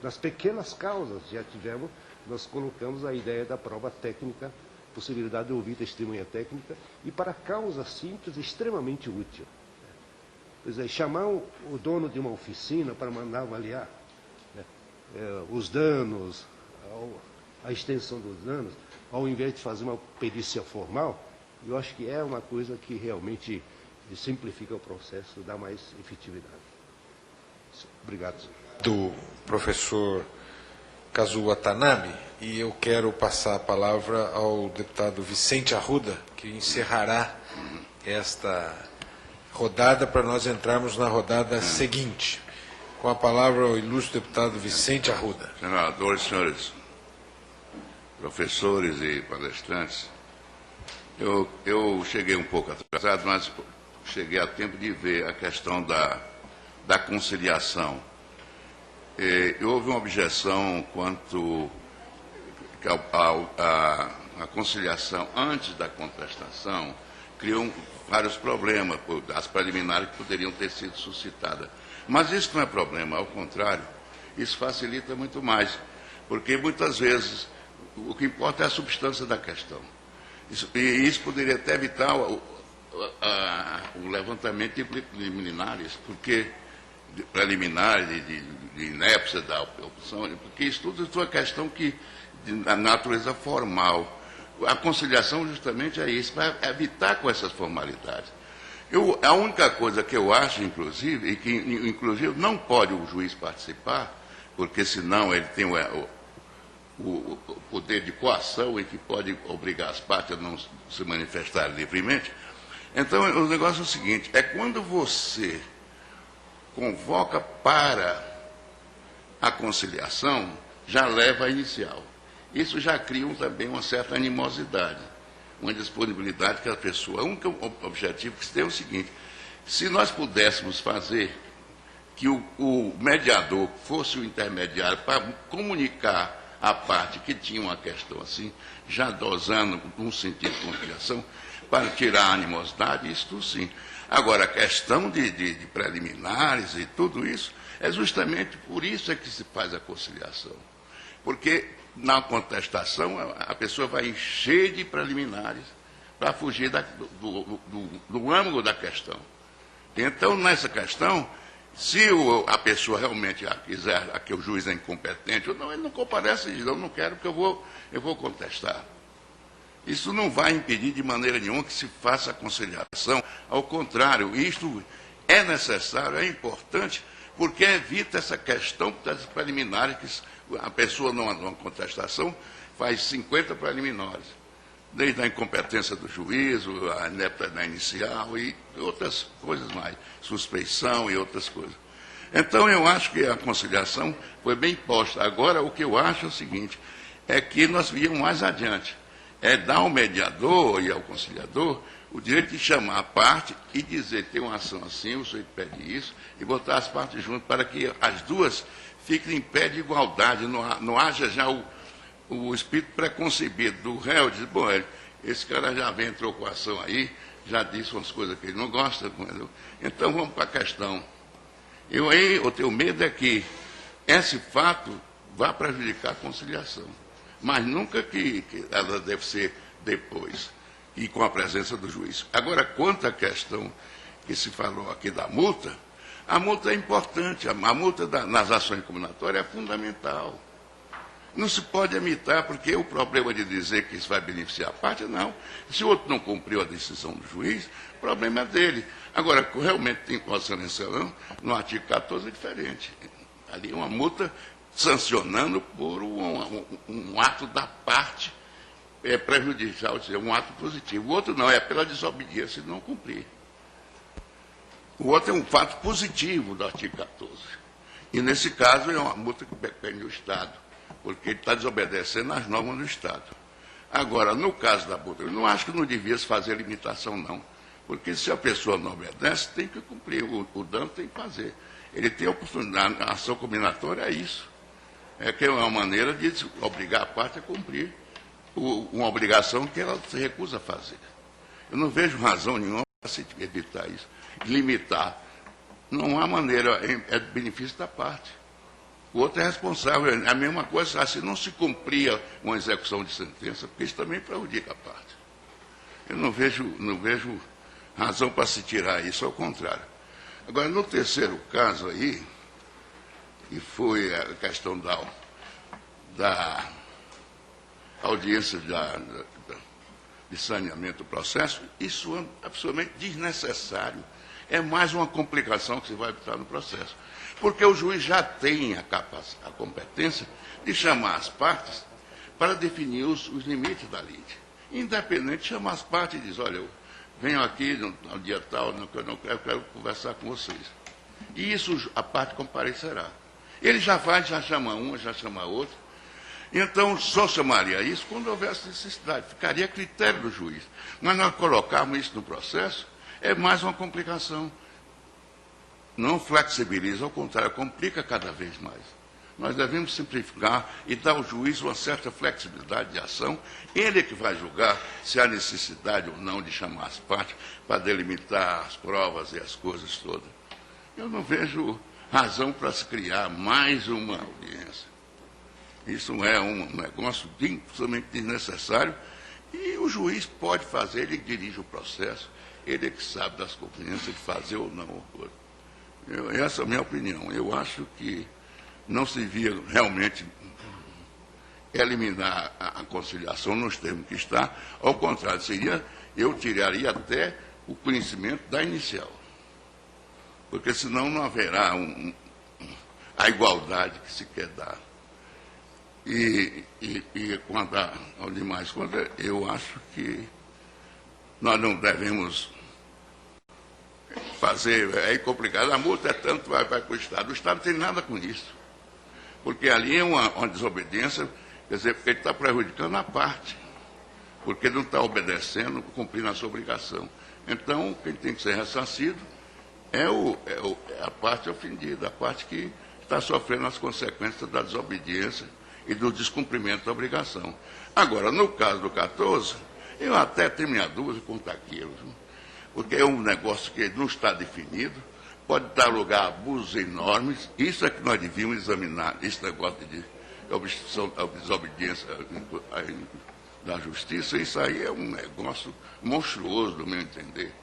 Speaker 4: Nas pequenas causas já tivemos, nós colocamos a ideia da prova técnica, possibilidade de ouvir testemunha técnica, e para causas simples, extremamente útil. Quer dizer, chamar o dono de uma oficina para mandar avaliar os danos, a extensão dos danos, ao invés de fazer uma perícia formal, eu acho que é uma coisa que realmente simplifica o processo, dá mais efetividade. Obrigado.
Speaker 7: Do professor Kazuo Watanabe, e eu quero passar a palavra ao deputado Vicente Arruda, que encerrará esta rodada para nós entrarmos na rodada seguinte. Com a palavra ao ilustre deputado Vicente Arruda.
Speaker 12: Senadores, senhores professores e palestrantes, eu cheguei um pouco atrasado, mas cheguei a tempo de ver a questão da conciliação. Houve uma objeção quanto a conciliação antes da contestação criou vários problemas, as preliminares que poderiam ter sido suscitadas. Mas isso não é problema, ao contrário, isso facilita muito mais, porque muitas vezes o que importa é a substância da questão. Isso poderia até evitar o levantamento de preliminares, porque preliminares, de inépcia da opção, porque isso tudo é uma questão da natureza formal. A conciliação justamente é isso, para evitar com essas formalidades. A única coisa que eu acho, inclusive, e que inclusive não pode o juiz participar, porque senão ele tem o poder de coação e que pode obrigar as partes a não se manifestarem livremente. Então, o negócio é o seguinte, é quando você convoca para a conciliação, já leva a inicial. Isso já cria também uma certa animosidade, uma disponibilidade que a pessoa... O único objetivo que se tem é o seguinte, se nós pudéssemos fazer que o mediador fosse o intermediário para comunicar a parte que tinha uma questão assim, já dosando um sentido de conciliação, para tirar a animosidade, isso sim. Agora, a questão de preliminares e tudo isso, é justamente por isso é que se faz a conciliação. Porque na contestação, a pessoa vai encher de preliminares para fugir do âmago da questão. Então, nessa questão, se a pessoa realmente quiser que o juiz é incompetente, ou não, ele não comparece e diz, eu não quero porque eu vou contestar. Isso não vai impedir de maneira nenhuma que se faça a conciliação. Ao contrário, isto é necessário, é importante, porque evita essa questão das preliminares, que a pessoa numa contestação faz 50 preliminares, desde a incompetência do juízo, a inépcia da inicial e outras coisas mais, suspeição e outras coisas. Então, eu acho que a conciliação foi bem posta. Agora, o que eu acho é o seguinte, é que nós íamos mais adiante. é dar ao mediador e ao conciliador o direito de chamar a parte e dizer, tem uma ação assim, o senhor pede isso, e botar as partes juntas para que as duas fiquem em pé de igualdade, não haja já o espírito preconcebido do réu, diz, bom, esse cara já entrou com a ação aí, já disse umas coisas que ele não gosta, então vamos para a questão. Eu tenho medo é que esse fato vá prejudicar a conciliação, mas nunca que ela deve ser depois, e com a presença do juiz. Agora, quanto à questão que se falou aqui da multa, a multa é importante, a multa nas ações combinatórias é fundamental. Não se pode imitar, porque o problema de dizer que isso vai beneficiar a parte, não. Se o outro não cumpriu a decisão do juiz, o problema é dele. Agora, realmente tem Vossa Excelência, no artigo 14 é diferente. Ali é uma multa sancionando por um ato da parte prejudicial, ou seja, um ato positivo. O outro não, é pela desobediência de não cumprir. O outro é um fato positivo do artigo 14. E, nesse caso, é uma multa que depende do Estado, porque ele está desobedecendo às normas do Estado. Agora, no caso da multa, eu não acho que não devia se fazer limitação, não. Porque se a pessoa não obedece, tem que cumprir. O dano tem que fazer. Ele tem a oportunidade, a ação combinatória é isso. É que é uma maneira de obrigar a parte a cumprir uma obrigação que ela se recusa a fazer. Eu não vejo razão nenhuma para se evitar isso. Limitar. Não há maneira, é de benefício da parte. O outro é responsável. É a mesma coisa, assim, não se cumpria uma execução de sentença, porque isso também prejudica a parte. Eu não vejo razão para se tirar isso, ao contrário. Agora, no terceiro caso aí, que foi a questão da audiência de saneamento do processo, isso é absolutamente desnecessário. É mais uma complicação que se vai evitar no processo. Porque o juiz já tem a competência de chamar as partes para definir os limites da lide. Independente de chamar as partes e dizer, olha, eu venho aqui no dia tal, eu quero conversar com vocês. E isso a parte comparecerá. Ele já chama uma, já chama outra. Então, só chamaria isso quando houvesse necessidade. Ficaria a critério do juiz. Mas nós colocarmos isso no processo, é mais uma complicação. Não flexibiliza, ao contrário, complica cada vez mais. Nós devemos simplificar e dar ao juiz uma certa flexibilidade de ação. Ele é que vai julgar se há necessidade ou não de chamar as partes para delimitar as provas e as coisas todas. Eu não vejo razão para se criar mais uma audiência. Isso é um negócio absolutamente desnecessário e o juiz pode fazer, ele dirige o processo, ele é que sabe das competências de fazer ou não. Essa é a minha opinião. Eu acho que não se devia realmente eliminar a conciliação nos termos que está, ao contrário, eu tiraria até o conhecimento da inicial. Porque senão não haverá a igualdade que se quer dar. E quanto ao demais, eu acho que nós não devemos fazer, é complicado, a multa é tanto, vai para o Estado. O Estado não tem nada com isso. Porque ali é uma desobediência, quer dizer, porque ele está prejudicando a parte. Porque ele não está obedecendo, cumprindo a sua obrigação. Então, quem tem que ser ressarcido é a parte ofendida, a parte que está sofrendo as consequências da desobediência e do descumprimento da obrigação. Agora, no caso do 14, eu até tenho minha dúvida quanto àquilo, porque é um negócio que não está definido, pode dar lugar a abusos enormes, isso é que nós devíamos examinar, esse negócio de obstrução, desobediência da justiça, isso aí é um negócio monstruoso, do meu entender,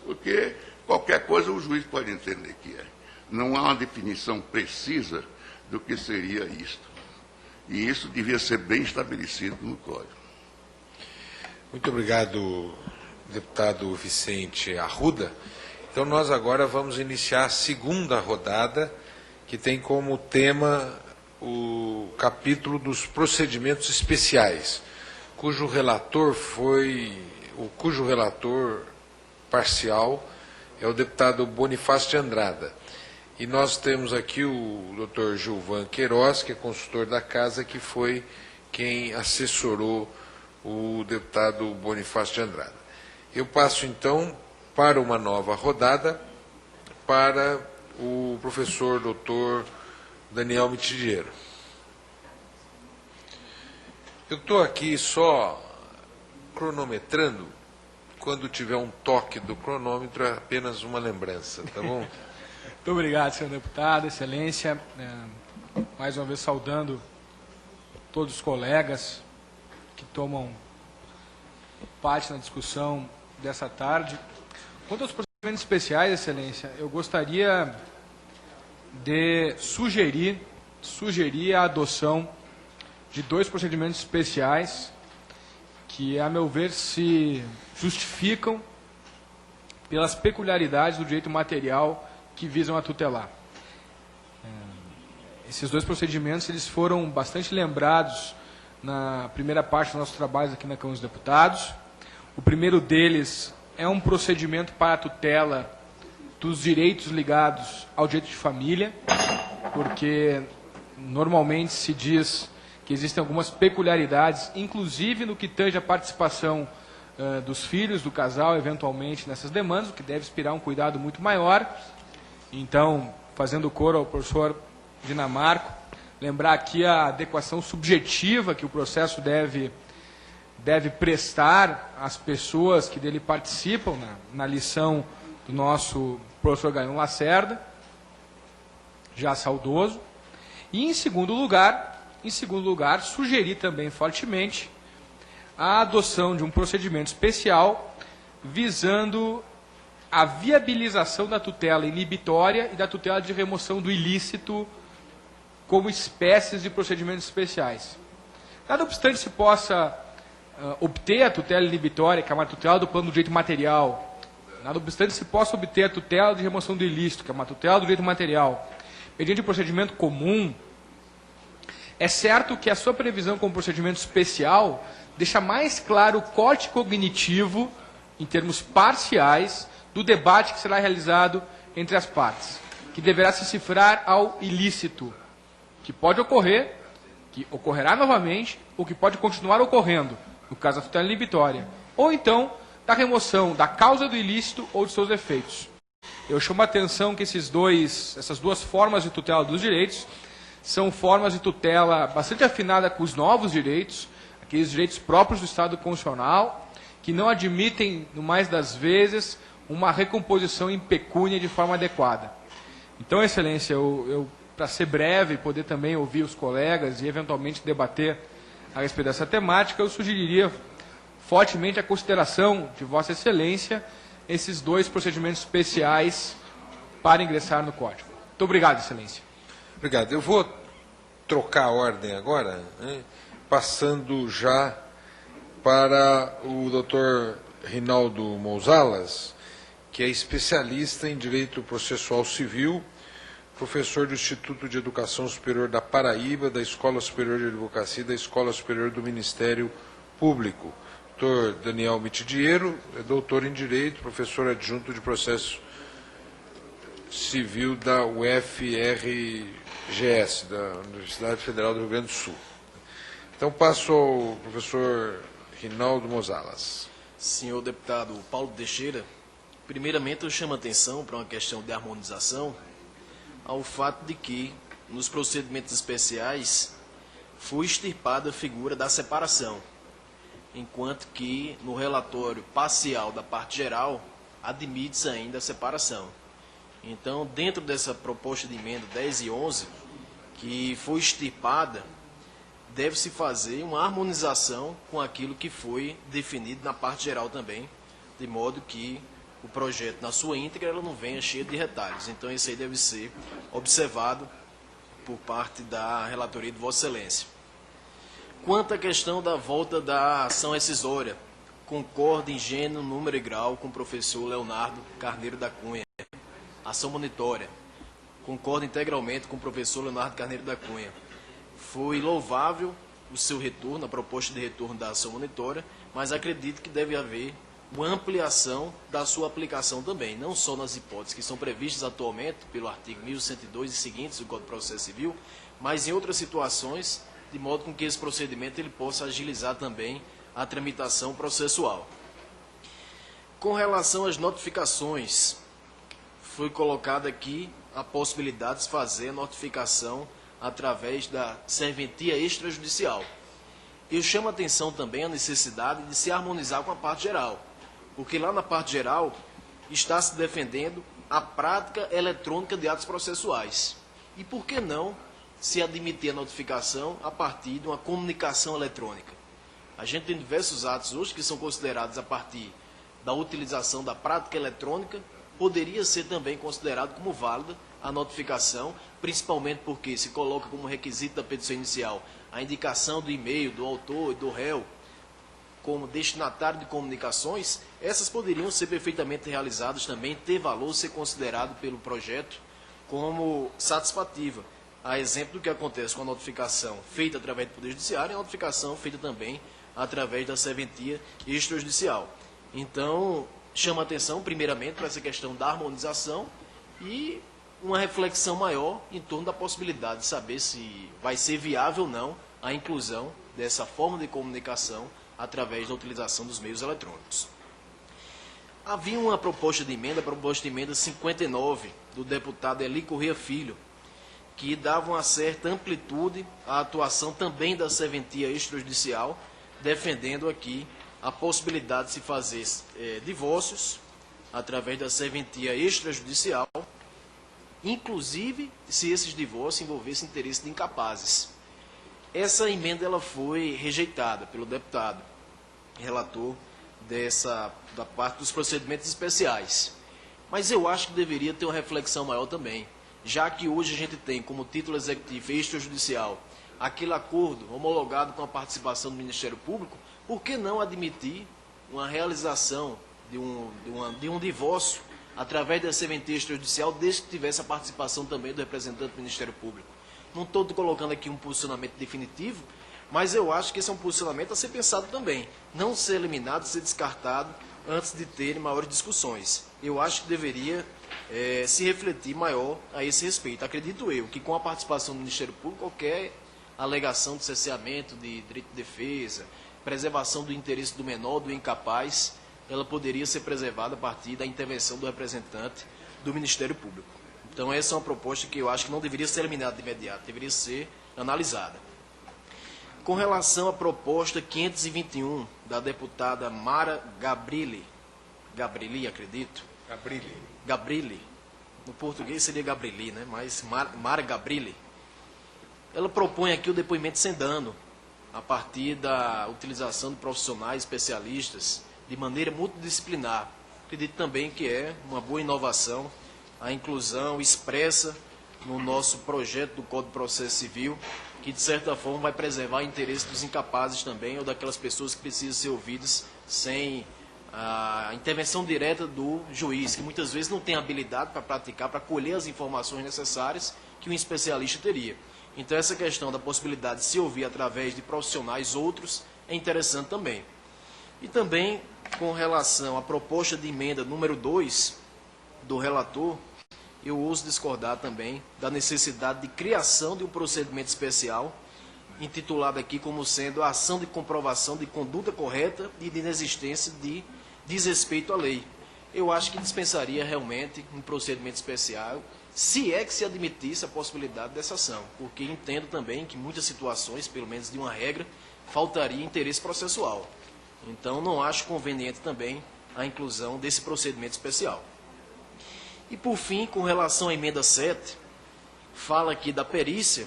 Speaker 12: porque qualquer coisa o juiz pode entender que é. Não há uma definição precisa do que seria isto. E isso devia ser bem estabelecido no Código.
Speaker 7: Muito obrigado, deputado Vicente Arruda. Então, nós agora vamos iniciar a segunda rodada, que tem como tema o capítulo dos procedimentos especiais, cujo relator parcial é o deputado Bonifácio de Andrada. E nós temos aqui o doutor Gilvan Queiroz, que é consultor da Casa, que foi quem assessorou o deputado Bonifácio de Andrada. Eu passo, então, para uma nova rodada, para o professor doutor Daniel Mitidiero. Eu estou aqui só cronometrando. Quando tiver um toque do cronômetro, é apenas uma lembrança, tá bom?
Speaker 2: Muito obrigado, senhor deputado, excelência. Mais uma vez saudando todos os colegas que tomam parte na discussão dessa tarde. Quanto aos procedimentos especiais, excelência, eu gostaria de sugerir a adoção de 2 procedimentos especiais que, a meu ver, se justificam pelas peculiaridades do direito material que visam a tutelar. Esses 2 procedimentos eles foram bastante lembrados na primeira parte dos nossos trabalhos aqui na Câmara dos Deputados. O primeiro deles é um procedimento para a tutela dos direitos ligados ao direito de família, porque normalmente se diz que existem algumas peculiaridades, inclusive no que tange a participação dos filhos do casal, eventualmente, nessas demandas, o que deve inspirar um cuidado muito maior. Então, fazendo coro ao professor Dinamarco, lembrar aqui a adequação subjetiva que o processo deve prestar às pessoas que dele participam, na lição do nosso professor Gaion Lacerda, já saudoso. E, em segundo lugar, sugerir também fortemente a adoção de um procedimento especial visando a viabilização da tutela inibitória e da tutela de remoção do ilícito como espécies de procedimentos especiais. Nada obstante se possa obter a tutela inibitória, que é uma tutela do plano do direito material, nada obstante se possa obter a tutela de remoção do ilícito, que é uma tutela do direito material, mediante um procedimento comum, é certo que a sua previsão como procedimento especial deixa mais claro o corte cognitivo, em termos parciais, do debate que será realizado entre as partes, que deverá se cifrar ao ilícito, que pode ocorrer, que ocorrerá novamente, ou que pode continuar ocorrendo, no caso da tutela inibitória, ou então da remoção da causa do ilícito ou de seus efeitos. Eu chamo a atenção que essas 2 formas de tutela dos direitos são formas de tutela bastante afinada com os novos direitos, aqueles direitos próprios do Estado constitucional, que não admitem, no mais das vezes, uma recomposição em pecúnia de forma adequada. Então, excelência, para ser breve e poder também ouvir os colegas e eventualmente debater a respeito dessa temática, eu sugeriria fortemente a consideração de Vossa Excelência esses 2 procedimentos especiais para ingressar no Código. Muito obrigado, excelência.
Speaker 7: Obrigado. Eu vou trocar a ordem agora, né, passando já para o doutor Rinaldo Mouzalas, que é especialista em Direito Processual Civil, professor do Instituto de Educação Superior da Paraíba, da Escola Superior de Advocacia e da Escola Superior do Ministério Público. Dr. Daniel Mitidiero é doutor em Direito, professor adjunto de Processo Civil da UFRGS, da Universidade Federal do Rio Grande do Sul. Então, passo ao professor Rinaldo Mouzalas.
Speaker 5: Senhor deputado Paulo Teixeira, primeiramente eu chamo a atenção para uma questão de harmonização ao fato de que, nos procedimentos especiais, foi extirpada a figura da separação, enquanto que, no relatório parcial da parte geral, admite-se ainda a separação. Então, dentro dessa proposta de emenda 10 e 11, que foi extirpada, deve-se fazer uma harmonização com aquilo que foi definido na parte geral também, de modo que o projeto, na sua íntegra, ela não venha cheio de retalhos. Então, isso aí deve ser observado por parte da relatoria de Vossa Excelência. Quanto à questão da volta da ação rescisória, concordo em gênero, número e grau com o professor Leonardo Carneiro da Cunha. Ação monitória, concordo integralmente com o professor Leonardo Carneiro da Cunha. Foi louvável o seu retorno, a proposta de retorno da ação monitória, mas acredito que deve haver uma ampliação da sua aplicação também, não só nas hipóteses que são previstas atualmente pelo artigo 1102 e seguintes do Código de Processo Civil, mas em outras situações, de modo com que esse procedimento ele possa agilizar também a tramitação processual. Com relação às notificações, foi colocada aqui a possibilidade de fazer a notificação através da serventia extrajudicial. Eu chamo a atenção também a necessidade de se harmonizar com a parte geral, porque lá na parte geral está se defendendo a prática eletrônica de atos processuais. E por que não se admitir a notificação a partir de uma comunicação eletrônica? A gente tem diversos atos hoje que são considerados a partir da utilização da prática eletrônica, poderia ser também considerado como válida a notificação, principalmente porque se coloca como requisito da petição inicial a indicação do e-mail, do autor e do réu como destinatário de comunicações. Essas poderiam ser perfeitamente realizadas também, ter valor, ser considerado pelo projeto como satisfativa. A exemplo do que acontece com a notificação feita através do Poder Judiciário e a notificação feita também através da serventia extrajudicial. Então, chama atenção, primeiramente, para essa questão da harmonização e uma reflexão maior em torno da possibilidade de saber se vai ser viável ou não a inclusão dessa forma de comunicação através da utilização dos meios eletrônicos. Havia uma proposta de emenda, a proposta de emenda 59, do deputado Eli Corrêa Filho, que dava uma certa amplitude à atuação também da serventia extrajudicial, defendendo aqui a possibilidade de se fazer divórcios através da serventia extrajudicial, inclusive se esses divórcios envolvessem interesse de incapazes. Essa emenda ela foi rejeitada pelo deputado relator da parte dos procedimentos especiais. Mas eu acho que deveria ter uma reflexão maior também, já que hoje a gente tem como título executivo extrajudicial aquele acordo homologado com a participação do Ministério Público, por que não admitir uma realização de um divórcio através da serventia extrajudicial, desde que tivesse a participação também do representante do Ministério Público? Não estou colocando aqui um posicionamento definitivo, mas eu acho que esse é um posicionamento a ser pensado também. Não ser eliminado, ser descartado antes de terem maiores discussões. Eu acho que deveria se refletir maior a esse respeito. Acredito eu que com a participação do Ministério Público, qualquer alegação de cerceamento de direito de defesa, preservação do interesse do menor, do incapaz, ela poderia ser preservada a partir da intervenção do representante do Ministério Público. Então essa é uma proposta que eu acho que não deveria ser eliminada de imediato, deveria ser analisada. Com relação à proposta 521 da deputada Mara Gabrilli, acredito? Gabrilli. No português seria Gabrilli, né? Mas Mara Gabrilli. Ela propõe aqui o depoimento sem dano, a partir da utilização de profissionais especialistas de maneira multidisciplinar. Acredito também que é uma boa inovação a inclusão expressa no nosso projeto do Código de Processo Civil, que de certa forma vai preservar o interesse dos incapazes também, ou daquelas pessoas que precisam ser ouvidas sem a intervenção direta do juiz, que muitas vezes não tem habilidade para praticar, para colher as informações necessárias que um especialista teria. Então essa questão da possibilidade de se ouvir através de profissionais outros é interessante também. E também com relação à proposta de emenda número 2 do relator, eu ouso discordar também da necessidade de criação de um procedimento especial, intitulado aqui como sendo a ação de comprovação de conduta correta e de inexistência de desrespeito à lei. Eu acho que dispensaria realmente um procedimento especial, se é que se admitisse a possibilidade dessa ação, porque entendo também que em muitas situações, pelo menos de uma regra, faltaria interesse processual. Então não acho conveniente também a inclusão desse procedimento especial. E por fim, com relação à emenda 7, fala aqui da perícia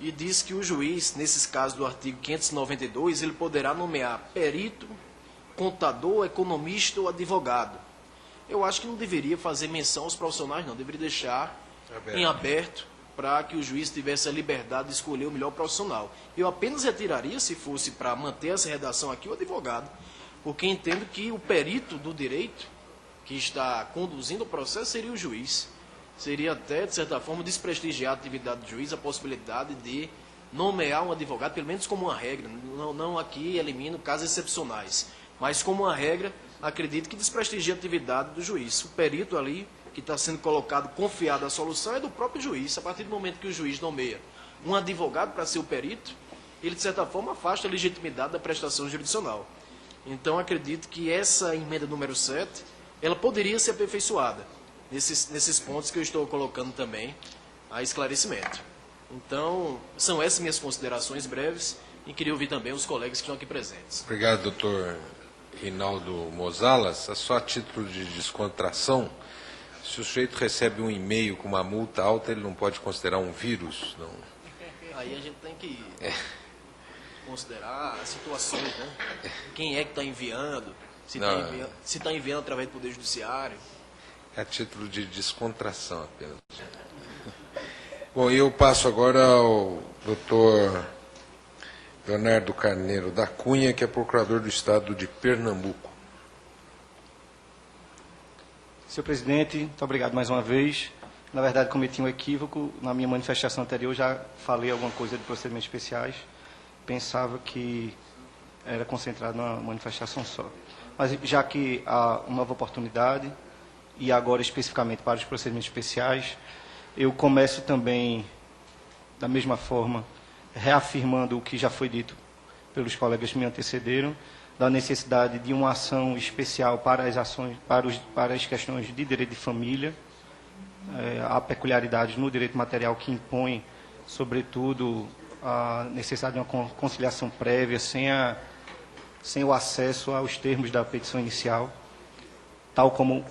Speaker 5: e diz que o juiz, nesses casos do artigo 592, ele poderá nomear perito, contador, economista ou advogado. Eu acho que não deveria fazer menção aos profissionais, não. Deveria deixar em aberto para que o juiz tivesse a liberdade de escolher o melhor profissional. Eu apenas retiraria, se fosse para manter essa redação aqui, o advogado, porque entendo que o perito do direito que está conduzindo o processo seria o juiz. Seria até, de certa forma, desprestigiar a atividade do juiz, a possibilidade de nomear um advogado, pelo menos como uma regra. Não aqui elimino casos excepcionais, mas como uma regra, acredito que desprestigia a atividade do juiz. O perito ali, que está sendo colocado, confiado à solução, é do próprio juiz. A partir do momento que o juiz nomeia um advogado para ser o perito, ele, de certa forma, afasta a legitimidade da prestação jurisdicional. Então, acredito que essa emenda número 7, ela poderia ser aperfeiçoada nesses pontos que eu estou colocando também a esclarecimento. Então, são essas minhas considerações breves e queria ouvir também os colegas que estão aqui presentes.
Speaker 7: Obrigado, doutor Reinaldo Mozalas. Só a título de descontração, se o sujeito recebe um e-mail com uma multa alta, ele não pode considerar um vírus? Não.
Speaker 5: Aí a gente tem que considerar as situações, né? Quem é que está enviando, se está enviando através do Poder Judiciário.
Speaker 7: É a título de descontração apenas. Bom, eu passo agora ao doutor Leonardo Carneiro da Cunha, que é procurador do Estado de Pernambuco.
Speaker 9: Senhor presidente, muito obrigado mais uma vez. Na verdade, cometi um equívoco. Na minha manifestação anterior, já falei alguma coisa de procedimentos especiais. Pensava que era concentrado numa manifestação só. Mas, já que há uma nova oportunidade, e agora especificamente para os procedimentos especiais, eu começo também, da mesma forma, reafirmando o que já foi dito pelos colegas que me antecederam, da necessidade de uma ação especial para as ações, para as questões de direito de família. Há peculiaridades no direito material que impõem, sobretudo, a necessidade de uma conciliação prévia, sem o acesso aos termos da petição inicial, tal como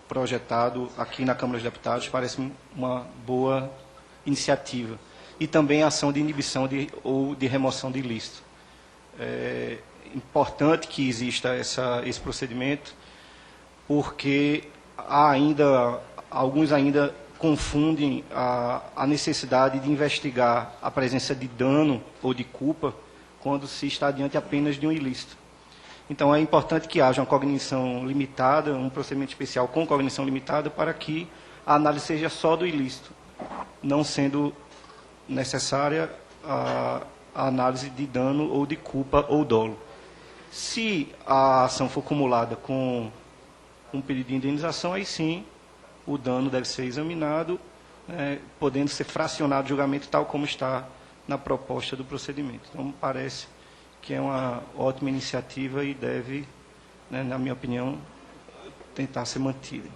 Speaker 9: projetado aqui na Câmara dos Deputados, parece uma boa iniciativa. E também a ação de inibição ou de remoção de ilícito. É importante que exista esse procedimento, porque alguns ainda confundem a necessidade de investigar a presença de dano ou de culpa quando se está diante apenas de um ilícito. Então, é importante que haja uma cognição limitada, um procedimento especial com cognição limitada, para que a análise seja só do ilícito, não sendo necessária a análise de dano ou de culpa ou dolo. Se a ação for acumulada com um pedido de indenização, aí sim o dano deve ser examinado, podendo ser fracionado o julgamento tal como está na proposta do procedimento. Então, me parece que é uma ótima iniciativa e deve, na minha opinião, tentar ser mantida.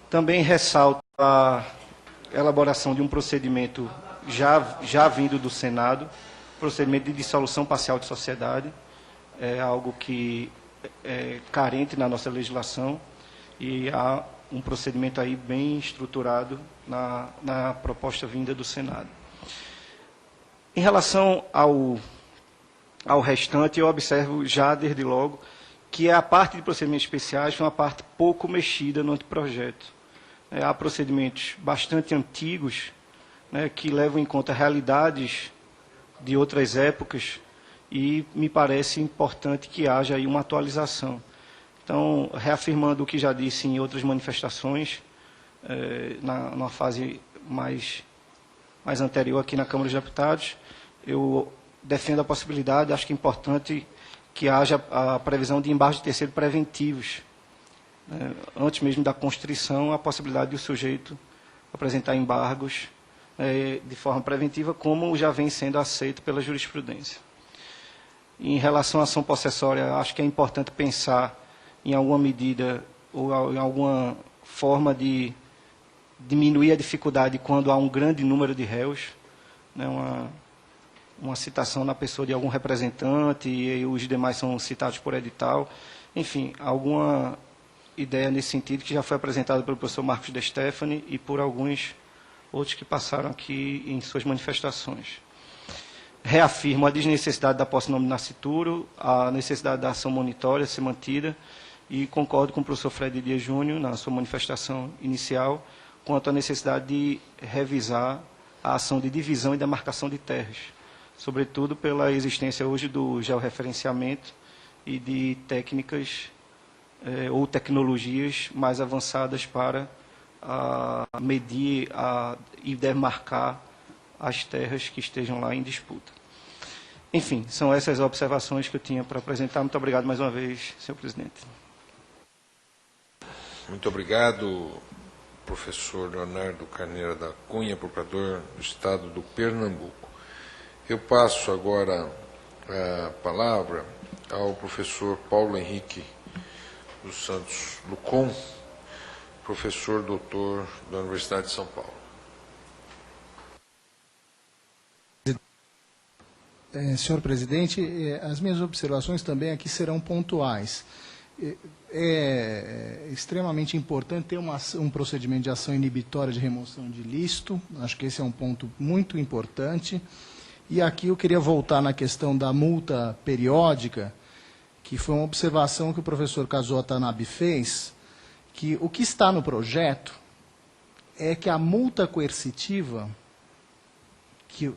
Speaker 9: Também ressalto a elaboração de um procedimento já vindo do Senado, procedimento de dissolução parcial de sociedade, é algo que é carente na nossa legislação e há um procedimento aí bem estruturado na proposta vinda do Senado. Em relação ao restante, eu observo já desde logo que a parte de procedimentos especiais foi uma parte pouco mexida no anteprojeto. Há procedimentos bastante antigos, que levam em conta realidades de outras épocas e me parece importante que haja aí uma atualização. Então, reafirmando o que já disse em outras manifestações, numa fase mais anterior aqui na Câmara dos Deputados, eu defendo a possibilidade, acho que é importante que haja a previsão de embargos de terceiro preventivos. Antes mesmo da constrição, a possibilidade do sujeito apresentar embargos de forma preventiva, como já vem sendo aceito pela jurisprudência. Em relação à ação possessória, acho que é importante pensar em alguma medida ou em alguma forma de diminuir a dificuldade quando há um grande número de réus, uma citação na pessoa de algum representante e os demais são citados por edital. Enfim, alguma ideia nesse sentido que já foi apresentada pelo professor Marcos De Stefani e por alguns outros que passaram aqui em suas manifestações. Reafirmo a desnecessidade da posse nome nascituro, a necessidade da ação monitória ser mantida e concordo com o professor Fred Dias Júnior, na sua manifestação inicial, quanto à necessidade de revisar a ação de divisão e demarcação de terras, sobretudo pela existência hoje do georreferenciamento e de técnicas ou tecnologias mais avançadas para medir e demarcar as terras que estejam lá em disputa. Enfim, são essas observações que eu tinha para apresentar. Muito obrigado mais uma vez, senhor presidente.
Speaker 7: Muito obrigado, professor Leonardo Carneiro da Cunha, procurador do Estado do Pernambuco. Eu passo agora a palavra ao professor Paulo Henrique dos Santos Lucon, professor doutor da Universidade de São Paulo.
Speaker 8: Senhor presidente, as minhas observações também aqui serão pontuais. É extremamente importante ter um procedimento de ação inibitória de remoção de ilícito. Acho que esse é um ponto muito importante. E aqui eu queria voltar na questão da multa periódica, que foi uma observação que o professor Kazuo Watanabe fez, que o que está no projeto é que a multa coercitiva, que o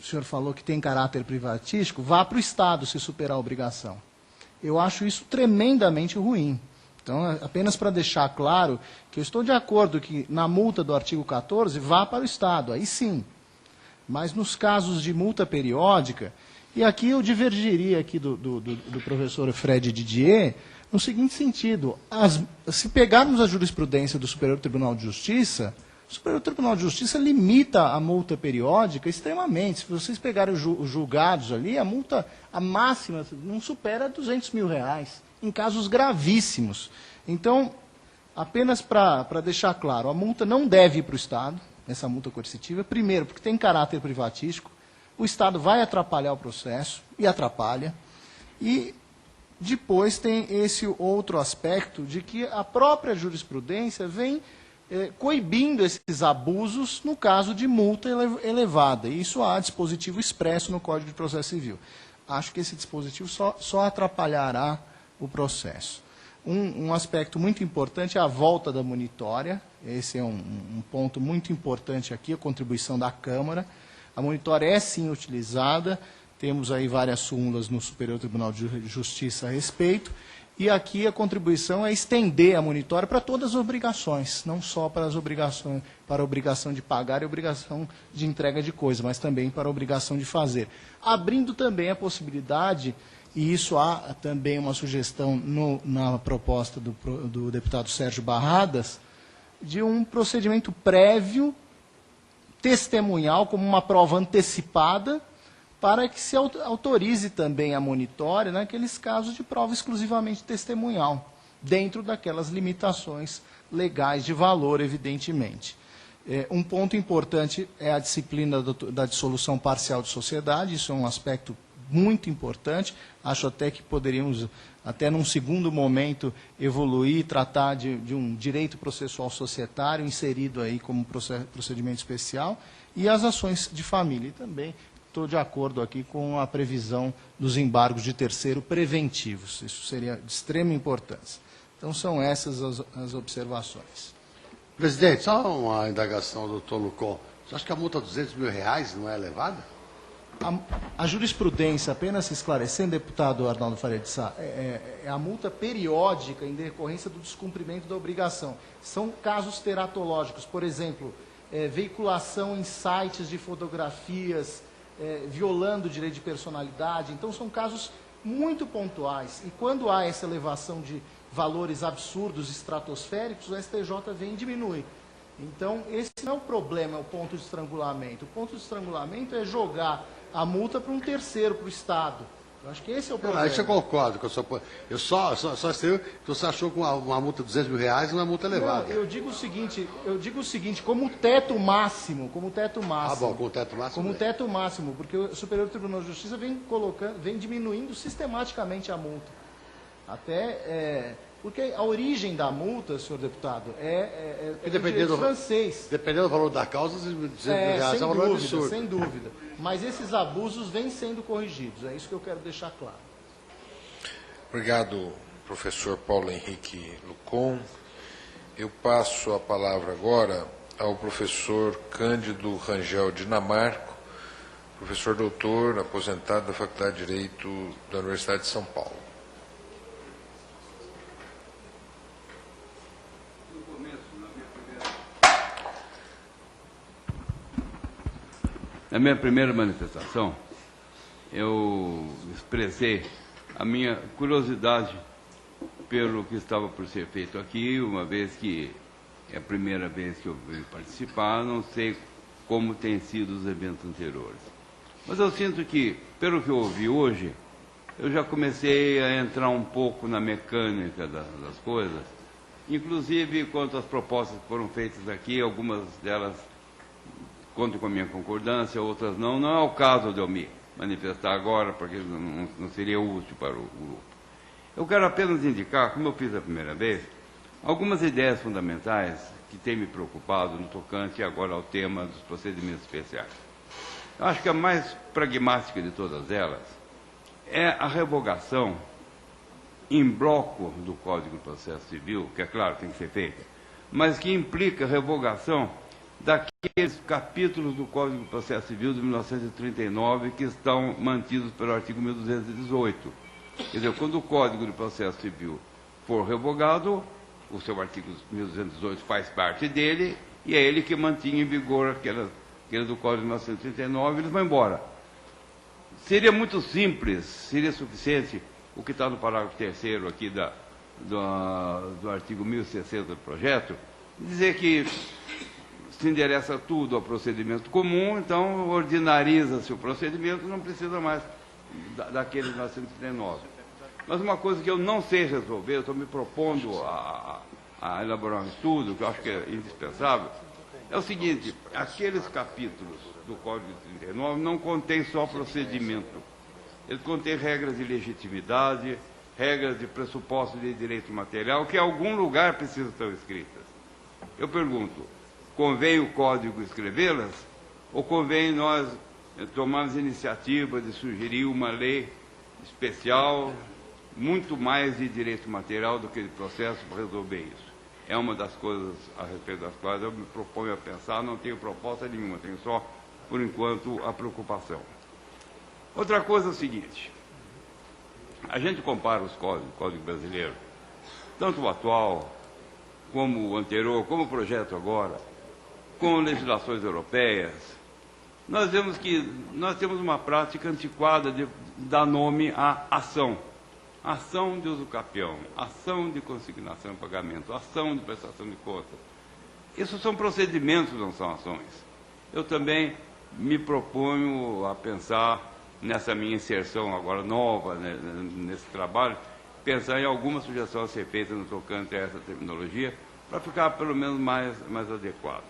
Speaker 8: senhor falou que tem caráter privatístico, vá para o Estado se superar a obrigação. Eu acho isso tremendamente ruim. Então, apenas para deixar claro que eu estou de acordo que na multa do artigo 14 vá para o Estado, aí sim. Mas nos casos de multa periódica, e aqui eu divergiria aqui do professor Fred Didier, no seguinte sentido, se pegarmos a jurisprudência do Superior Tribunal de Justiça, o Superior Tribunal de Justiça limita a multa periódica extremamente. Se vocês pegarem os julgados ali, a máxima não supera R$200 mil, em casos gravíssimos. Então, apenas para deixar claro, a multa não deve ir para o Estado, essa multa coercitiva, primeiro, porque tem caráter privatístico, o Estado vai atrapalhar o processo, e atrapalha, e depois tem esse outro aspecto de que a própria jurisprudência vem coibindo esses abusos no caso de multa elevada. E isso há dispositivo expresso no Código de Processo Civil. Acho que esse dispositivo só atrapalhará o processo. Um aspecto muito importante é a volta da monitória. Esse é um ponto muito importante aqui, a contribuição da Câmara. A monitória é sim utilizada, temos aí várias súmulas no Superior Tribunal de Justiça a respeito, e aqui a contribuição é estender a monitória para todas as obrigações, não só para as obrigações, para a obrigação de pagar e a obrigação de entrega de coisa, mas também para a obrigação de fazer. Abrindo também a possibilidade, e isso há também uma sugestão na proposta do deputado Sérgio Barradas, de um procedimento prévio, testemunhal, como uma prova antecipada, para que se autorize também a monitória naqueles casos de prova exclusivamente testemunhal, dentro daquelas limitações legais de valor, evidentemente. Um ponto importante é a disciplina da dissolução parcial de sociedade, isso é um aspecto muito importante, acho até que poderíamos, até num segundo momento, evoluir e tratar de um direito processual societário inserido aí como procedimento especial, e as ações de família. E também estou de acordo aqui com a previsão dos embargos de terceiro preventivos, isso seria de extrema importância. Então, são essas as observações.
Speaker 6: Presidente, só uma indagação, doutor Lucon. Você acha que a multa de R$200 mil não é elevada?
Speaker 8: A jurisprudência, apenas esclarecendo, deputado Arnaldo Faria de Sá, é a multa periódica em decorrência do descumprimento da obrigação. São casos teratológicos, por exemplo, veiculação em sites de fotografias, violando o direito de personalidade. Então, são casos muito pontuais. E quando há essa elevação de valores absurdos, estratosféricos, o STJ vem e diminui. Então, esse não é o problema, é o ponto de estrangulamento. O ponto de estrangulamento é jogar a multa para um terceiro, para o Estado. Eu acho que esse é o problema.
Speaker 6: Isso eu concordo. Eu só sei que você achou que uma multa de R$200 mil não é uma multa elevada.
Speaker 8: Não, eu digo o seguinte, como teto máximo.
Speaker 6: Ah, bom, como teto máximo.
Speaker 8: Como teto máximo, porque o Superior Tribunal de Justiça vem diminuindo sistematicamente a multa. Porque a origem da multa, senhor deputado, é direito francês.
Speaker 6: Dependendo do valor da causa, R$200 mil é um valor absurdo.
Speaker 8: Sem dúvida. Mas esses abusos vêm sendo corrigidos. É isso que eu quero deixar claro.
Speaker 7: Obrigado, professor Paulo Henrique Lucon. Eu passo a palavra agora ao professor Cândido Rangel Dinamarco, professor doutor, aposentado da Faculdade de Direito da Universidade de São Paulo.
Speaker 3: Na minha primeira manifestação, eu expressei a minha curiosidade pelo que estava por ser feito aqui, uma vez que é a primeira vez que eu venho participar, não sei como têm sido os eventos anteriores. Mas eu sinto que, pelo que eu ouvi hoje, eu já comecei a entrar um pouco na mecânica das coisas, inclusive quanto às propostas que foram feitas aqui, algumas delas contam com a minha concordância, outras não. Não é o caso de eu me manifestar agora, porque não seria útil para o grupo. Eu quero apenas indicar, como eu fiz a primeira vez, algumas ideias fundamentais que têm me preocupado no tocante agora ao tema dos procedimentos especiais. Eu acho que a mais pragmática de todas elas é a revogação em bloco do Código de Processo Civil, que é claro, tem que ser feita, mas que implica revogação daqueles capítulos do Código de Processo Civil de 1939 que estão mantidos pelo artigo 1218. Quer dizer, quando o Código de Processo Civil for revogado, o seu artigo 1218 faz parte dele, e é ele que mantinha em vigor aquele do Código de 1939, eles vão embora. Seria muito simples, seria suficiente o que está no parágrafo 3º aqui do artigo 1060 do projeto, dizer que se endereça tudo ao procedimento comum, então ordinariza-se o procedimento, não precisa mais daquele de 1939. Mas uma coisa que eu não sei resolver, eu estou me propondo a elaborar um estudo, que eu acho que é indispensável, é o seguinte: aqueles capítulos do Código de 39 não contêm só procedimento. Ele contém regras de legitimidade, regras de pressuposto de direito material, que em algum lugar precisam estar escritas. Eu pergunto, convém o Código escrevê-las, ou convém nós tomarmos iniciativa de sugerir uma lei especial, muito mais de direito material do que de processo, para resolver isso? É uma das coisas a respeito das quais eu me proponho a pensar, não tenho proposta nenhuma, tenho só, por enquanto, a preocupação. Outra coisa é o seguinte: a gente compara os códigos, o Código Brasileiro, tanto o atual, como o anterior, como o projeto agora, com legislações europeias. Nós vemos que nós temos uma prática antiquada de dar nome à ação. Ação de uso capião, ação de consignação e pagamento, ação de prestação de contas. Isso são procedimentos, não são ações. Eu também me proponho a pensar, nessa minha inserção agora nova, né, nesse trabalho, pensar em alguma sugestão a ser feita no tocante a essa terminologia, para ficar pelo menos mais adequada.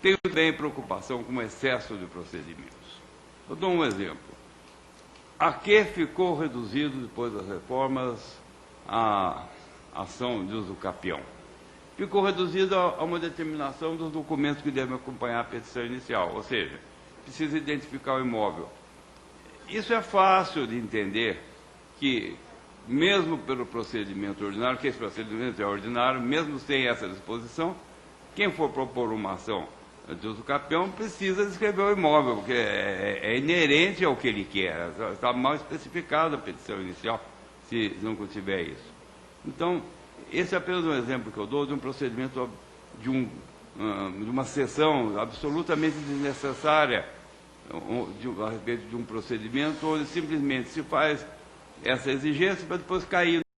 Speaker 3: Tenho também preocupação com o excesso de procedimentos. Eu dou um exemplo. A que ficou reduzido, depois das reformas, a ação de uso capião? Ficou reduzido a uma determinação dos documentos que devem acompanhar a petição inicial, ou seja, precisa identificar o imóvel. Isso é fácil de entender, que mesmo pelo procedimento ordinário, que esse procedimento é ordinário, mesmo sem essa disposição, quem for propor uma ação de uso capião precisa descrever o imóvel, porque é inerente ao que ele quer, está mal especificada a petição inicial, se não contiver isso. Então, esse é apenas um exemplo que eu dou de um procedimento, de uma sessão absolutamente desnecessária a respeito de um procedimento onde simplesmente se faz essa exigência para depois cair